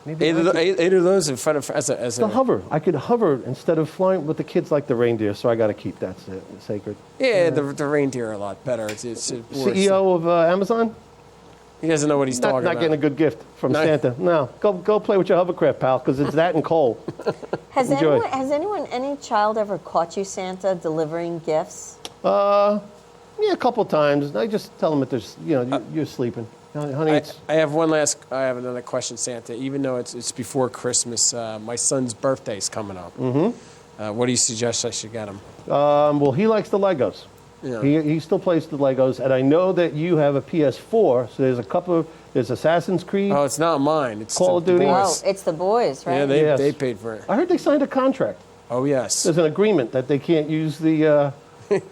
Maybe Eight of those in front of as the a hover. I could hover instead of flying with the kids like the reindeer, so I got to keep that sacred. yeah. The reindeer are a lot better. It's worse. CEO of Amazon? He doesn't know what he's talking Not about. getting a good gift from No. Santa. No, go play with your hovercraft, pal, because it's that and coal. Enjoy. Any child ever caught you, Santa, delivering gifts? Yeah, a couple times. I just tell them that there's, you're sleeping. Honey, it's I have another question, Santa. Even though it's before Christmas, my son's birthday's coming up. Mm-hmm. What do you suggest I should get him? well, he likes the Legos. Yeah. He still plays the Legos, and I know that you have a PS4. So there's Assassin's Creed. Oh, it's not mine. It's Call of the Duty? Oh, boys. it's the boys, right? Yeah, Yes. they paid for it. I heard they signed a contract. Oh yes. There's an agreement that they can't use the.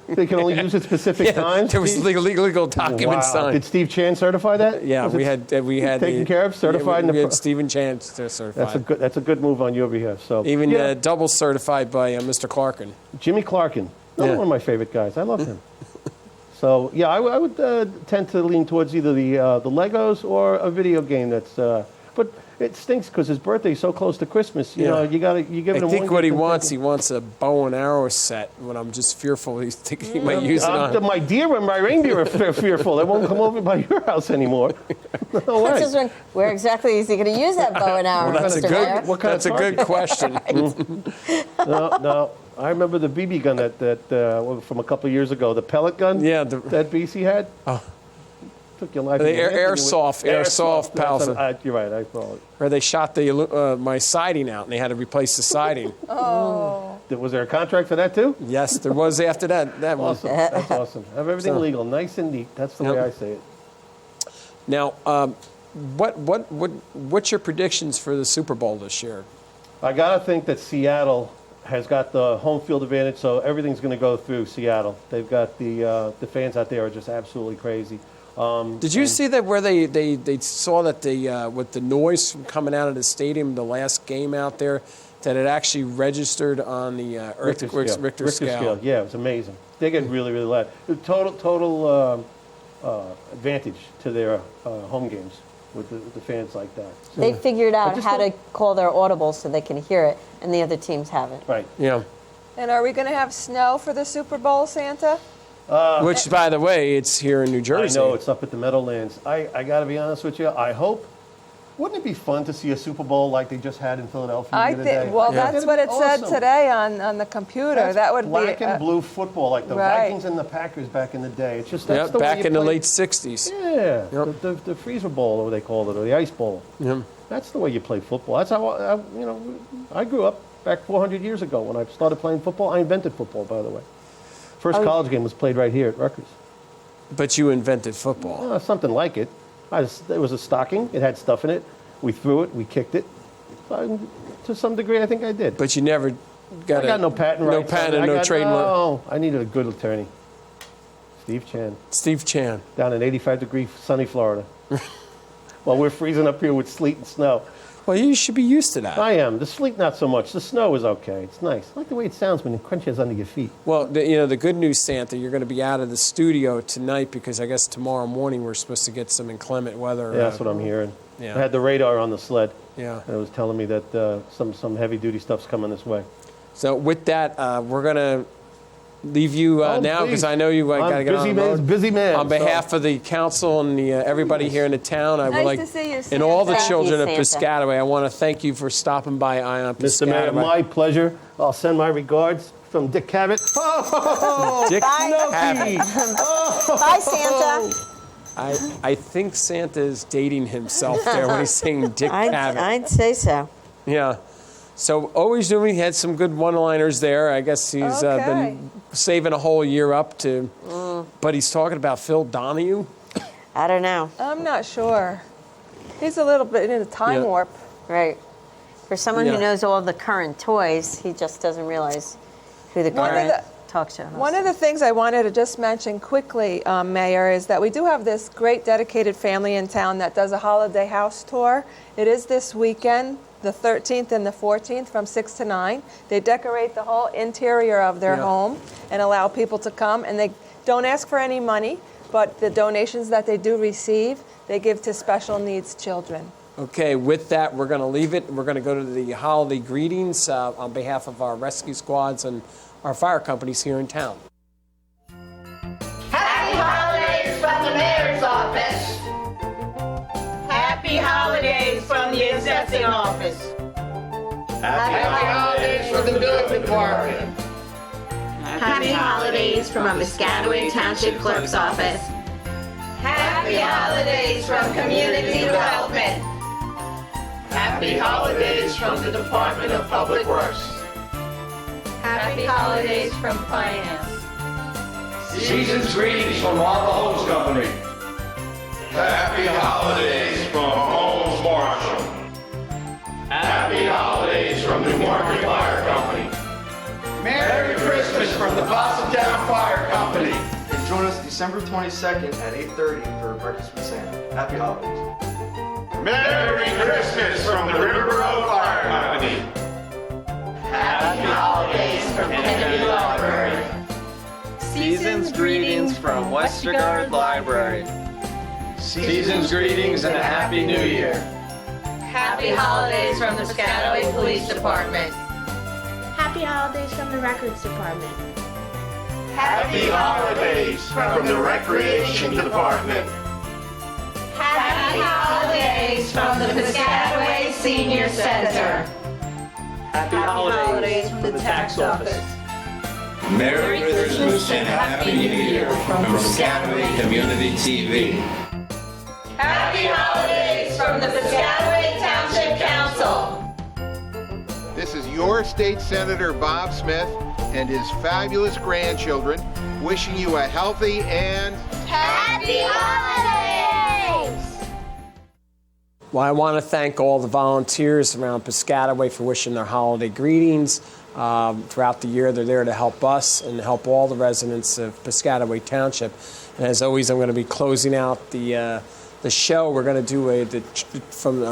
They can only use it specific times. There was legal documents Wow. signed. Did Steve Chan certify that? Yeah, Was we it- had taken care of, certified in Yeah, the we had pro- Stephen Chan certified. That's a good move on your behalf. So Even yeah, double certified by Mr. Clarkin. Jimmy Clarkin, another Yeah. one of my favorite guys. I love him. So yeah, I would tend to lean towards either the Legos or a video game that's. But it stinks because his birthday's so close to Christmas. You know, you give I him. think one what he gift and wants, think- he wants a bow and arrow set. When I'm just fearful, he's thinking he might use it on. My deer and my reindeer are fearful. They won't come over by your house anymore. No That's way. just where exactly is he going to use that bow and arrow, Well, that's a Mr. Mayor? good. What kind of That's a good question. No. I remember the BB gun that from a couple of years ago, the pellet gun. Yeah, that BC had. Oh. Took your life. The in your hand. airsoft, pals. You're right. I call it. Or they shot my siding out, and they had to replace the siding. Was there a contract for that too? Yes, there was after that. That one. Awesome. That's awesome. Have everything So- legal, nice and neat. That's the Yep. way I say it. Now, what's your predictions for the Super Bowl this year? I gotta think that Seattle has got the home field advantage, so everything's going to go through Seattle. They've got the fans out there are just absolutely crazy. Did you see that where they saw that with the noise from coming out of the stadium, the last game out there, that it actually registered on the Richter scale? Yeah, it was amazing. They get really, really loud. The total advantage to their home games with the fans like that. So, They figured out just how don't- to call their audibles so they can hear it, and the other teams haven't. right. Yeah. And are we going to have snow for the Super Bowl, Santa? Which, by the way, it's here in New Jersey. I know, it's up at the Meadowlands. I got to be honest with you, I hope. Wouldn't it be fun to see a Super Bowl like they just had in Philadelphia I the other day? think. Well, Yeah. that's what it said Awesome. today on the computer. That's that would black be and blue football, like the Right. Vikings and the Packers back in the day. It's just that's Yep, the way back you in the play- late 60s. Yeah, Yep. the freezer bowl, or what they called it, or the ice bowl. Yep. That's the way you play football. That's how I grew up back 400 years ago when I started playing football. I invented football, by the way. First college game was played right here at Rutgers. But you invented football. Something like it. It was a stocking. It had stuff in it. We threw it. We kicked it. So to some degree, I think I did. But you never got I got no patent no rights. patent, no trademark. No, I needed a good attorney. Steve Chan, Steve Chan. down in 85-degree sunny Florida. Well, we're freezing up here with sleet and snow. Well, you should be used to that. I am. The sleet, not so much. The snow is okay. It's nice. I like the way it sounds when it crunches under your feet. Well, the good news, Santa, you're going to be out of the studio tonight because I guess tomorrow morning we're supposed to get some inclement weather. Yeah, that's what I'm hearing. yeah. I had the radar on the sled. Yeah. And it was telling me that some heavy-duty stuff's coming this way. So with that, we're going to leave you Oh, now because please. I know you got to get on the road. Busy man. On behalf of the council and the everybody here in the town, I would Nice like, to see you, and all the Santa. children Thank of you, Santa. Piscataway, I want to thank you for stopping by Ion Mr. Mayor, Piscataway. my pleasure. I'll send my regards from Dick Cavett. Oh, Dick Snooki. Bye, Santa. I think Santa is dating himself there when he's saying Dick Cavett. I'd say so. Yeah. So always doing. He had some good one-liners there. I guess he's Okay. been saving a whole year up to. But he's talking about Phil Donahue. I don't know. I'm not sure. He's a little bit in a time Yeah. warp. Right. For someone Yeah. who knows all the current toys, he just doesn't realize who the One of current the- talk show host One of the things I wanted to just mention quickly, Mayor, is that we do have this great dedicated family in town that does a holiday house tour. It is this weekend, the 13th and the 14th from 6 to 9. They decorate the whole interior of their Yeah. home and allow people to come, and they don't ask for any money, but the donations that they do receive, they give to special needs children. Okay, with that, we're going to leave it. We're going to go to the holiday greetings on behalf of our rescue squads and our fire companies here in town. Happy holidays from the mayor's office. Happy holidays from the assessing office. Happy holidays from the building department. Happy holidays from a Piscataway Township Clerk's office. Happy holidays from community development. Happy holidays from the Department of Public Works. Happy holidays from finance. Season's greetings from Marble Hose Company. Happy holidays from Holmes Marshall. Happy holidays from New Market Fire Company. Merry Christmas from the Boston Fire Company. And join us December 22nd at 8:30 for Breakfast with Santa. Happy holidays. Merry Christmas from the Riverboro Fire Company. Happy holidays from Kennedy Library. Season's greetings from Westergaard Library. Season's greetings and a Happy New Year. Happy holidays from the Piscataway Police Department. Happy holidays from the Records Department. Happy holidays from the Recreation Department. Happy holidays from the Piscataway Senior Center. Happy holidays from the tax office. Merry Christmas and Happy New Year from Piscataway Community TV. Happy holidays from the Piscataway Township Council. This is your state senator, Bob Smith, and his fabulous grandchildren, wishing you a healthy and Happy holidays! Well, I want to thank all the volunteers around Piscataway for wishing their holiday greetings. Throughout the year, they're there to help us and help all the residents of Piscataway Township. And as always, I'm going to be closing out the show. We're going to do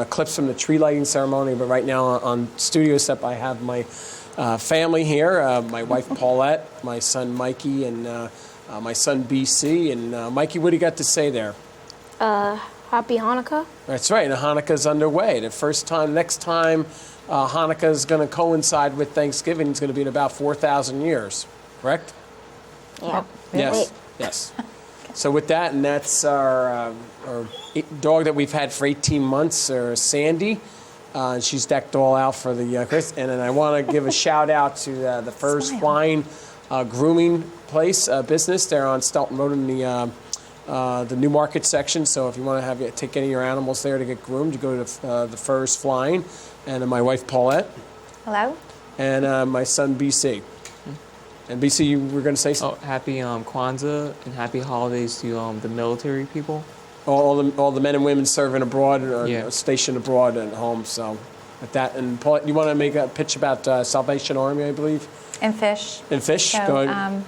clips from the tree lighting ceremony. But right now on studio step, I have my family here, my wife Paulette, my son Mikey, and my son BC, and Mikey, what do you got to say there? Happy Hanukkah. That's right, and Hanukkah's underway. Next time Hanukkah is going to coincide with Thanksgiving. It's going to be in about 4,000 years, correct? Yeah. Yes, yes. So with that, and that's our dog that we've had for 18 months, Sandy. And she's decked all out for the Chris. And then I want to give a shout out to the Furs Flying grooming place business. They're on Stelton Road in the New Market section. So if you want to take any of your animals there to get groomed, you go to the Furs Flying. And my wife Paulette. Hello. And my son BC. And BC, you were going to say something? Happy Kwanzaa and happy holidays to the military people. All the men and women serving abroad or stationed abroad at home. So with that, and Paul, you want to make a pitch about Salvation Army, I believe? And fish. And fish, So, go ahead.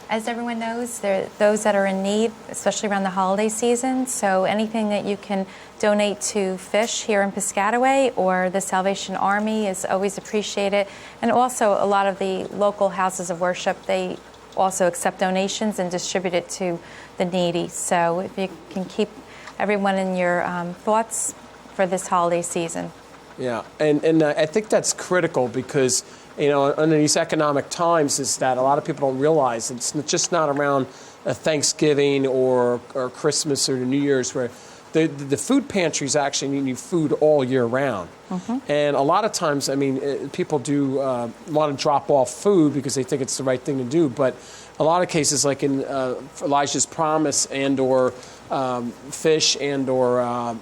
As everyone knows, there are those that are in need, especially around the holiday season. So anything that you can donate to fish here in Piscataway or the Salvation Army is always appreciated. And also a lot of the local houses of worship, they also accept donations and distribute it to the needy. So if you can keep everyone in your thoughts for this holiday season. Yeah, and I think that's critical because, under these economic times is that a lot of people don't realize it's just not around Thanksgiving or Christmas or the New Year's where the food pantries actually need food all year round. Mm-hmm. And a lot of times, people do want to drop off food because they think it's the right thing to do, but a lot of cases, like in Elijah's Promise and or Fish and or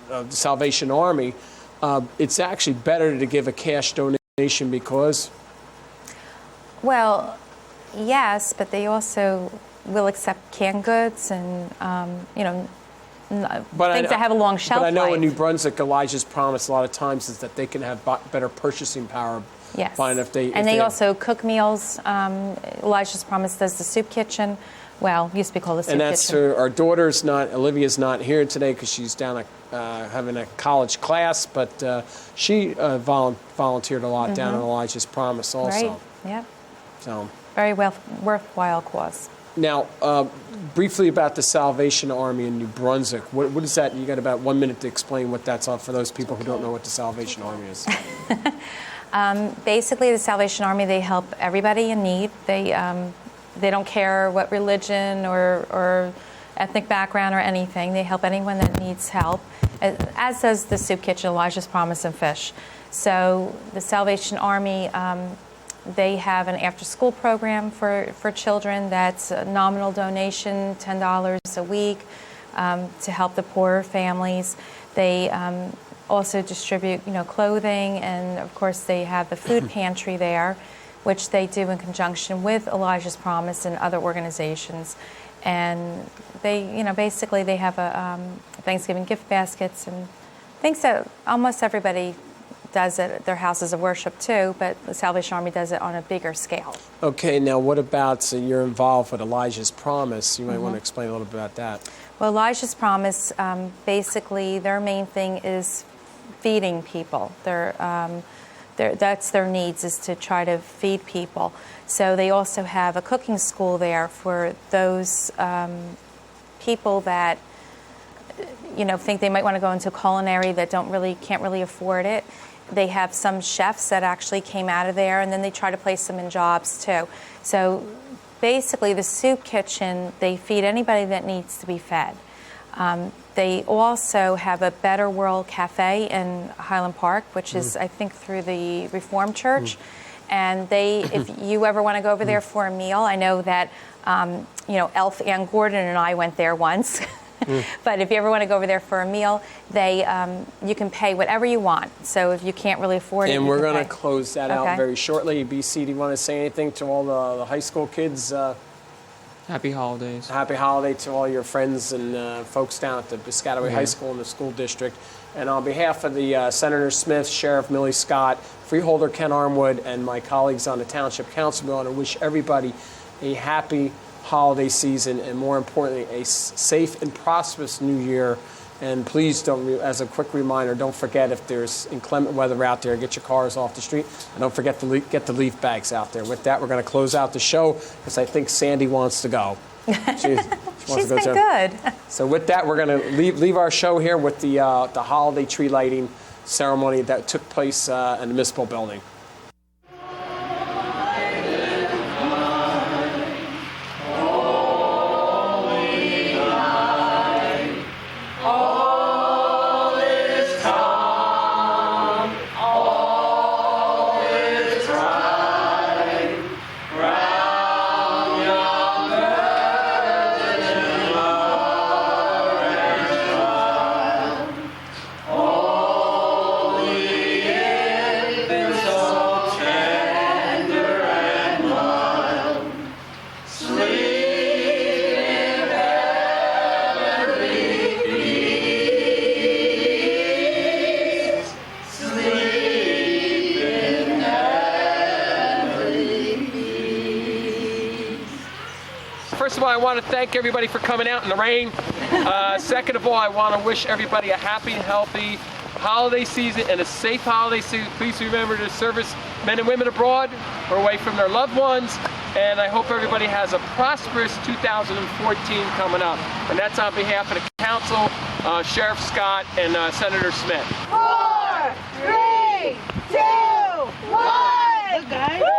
the Salvation Army, it's actually better to give a cash donation because? Well, yes, but they also will accept canned goods and, things that have a long shelf life. But I know in New Brunswick, Elijah's Promise a lot of times is that they can have better purchasing power. Yes. They also cook meals. Elijah's Promise does the soup kitchen. Well, used to be called the soup kitchen. And that's our daughter's Olivia's not here today because she's down having a college class, but she volunteered a lot down in Elijah's Promise also. Right, yep. So very worthwhile cause. Now, briefly about the Salvation Army in New Brunswick. What is that? You got about 1 minute to explain what that's on for those people who don't know what the Salvation Army is. Basically, the Salvation Army, they help everybody in need. They don't care what religion or ethnic background or anything. They help anyone that needs help, as does the Soup Kitchen, Elijah's Promise, and Fish. So the Salvation Army, they have an after-school program for children that's a nominal donation, $10 a week, to help the poorer families. They also distribute, clothing, and of course they have the food pantry there, which they do in conjunction with Elijah's Promise and other organizations. And they, basically they have a Thanksgiving gift baskets and things that almost everybody does at their houses of worship too, but the Salvation Army does it on a bigger scale. Okay, now what about, so you're involved with Elijah's Promise. You might want to explain a little bit about that. Well, Elijah's Promise, basically their main thing is feeding people. That's their needs, is to try to feed people. So they also have a cooking school there for those people that think they might want to go into culinary that can't really afford it. They have some chefs that actually came out of there, and then they try to place them in jobs too. So basically the soup kitchen, they feed anybody that needs to be fed. They also have a Better World Cafe in Highland Park, which is, I think, through the Reformed Church. And if you ever want to go over there for a meal, I know that, Elf Ann Gordon and I went there once. But if you ever want to go over there for a meal, you can pay whatever you want. So if you can't really afford it, and we're going to close that out very shortly. BC, do you want to say anything to all the high school kids? Happy holidays. Happy holiday to all your friends and folks down at the Piscataway High School and the school district. And on behalf of the Senator Smith, Sheriff Millie Scott, Freeholder Ken Armwood, and my colleagues on the Township Council, we want to wish everybody a happy holiday season and, more importantly, a safe and prosperous new year And please don't, as a quick reminder, don't forget if there's inclement weather out there, get your cars off the street, and don't forget to get the leaf bags out there. With that, we're going to close out the show because I think Sandy wants to go. She's been good. So with that, we're going to leave our show here with the holiday tree lighting ceremony that took place in the municipal building. First of all, I want to thank everybody for coming out in the rain. Second of all, I want to wish everybody a happy and healthy holiday season and a safe holiday season. Please remember to service men and women abroad or away from their loved ones. And I hope everybody has a prosperous 2014 coming up. And that's on behalf of the council, Sheriff Scott, and Senator Smith. 4, 3, 2, 1.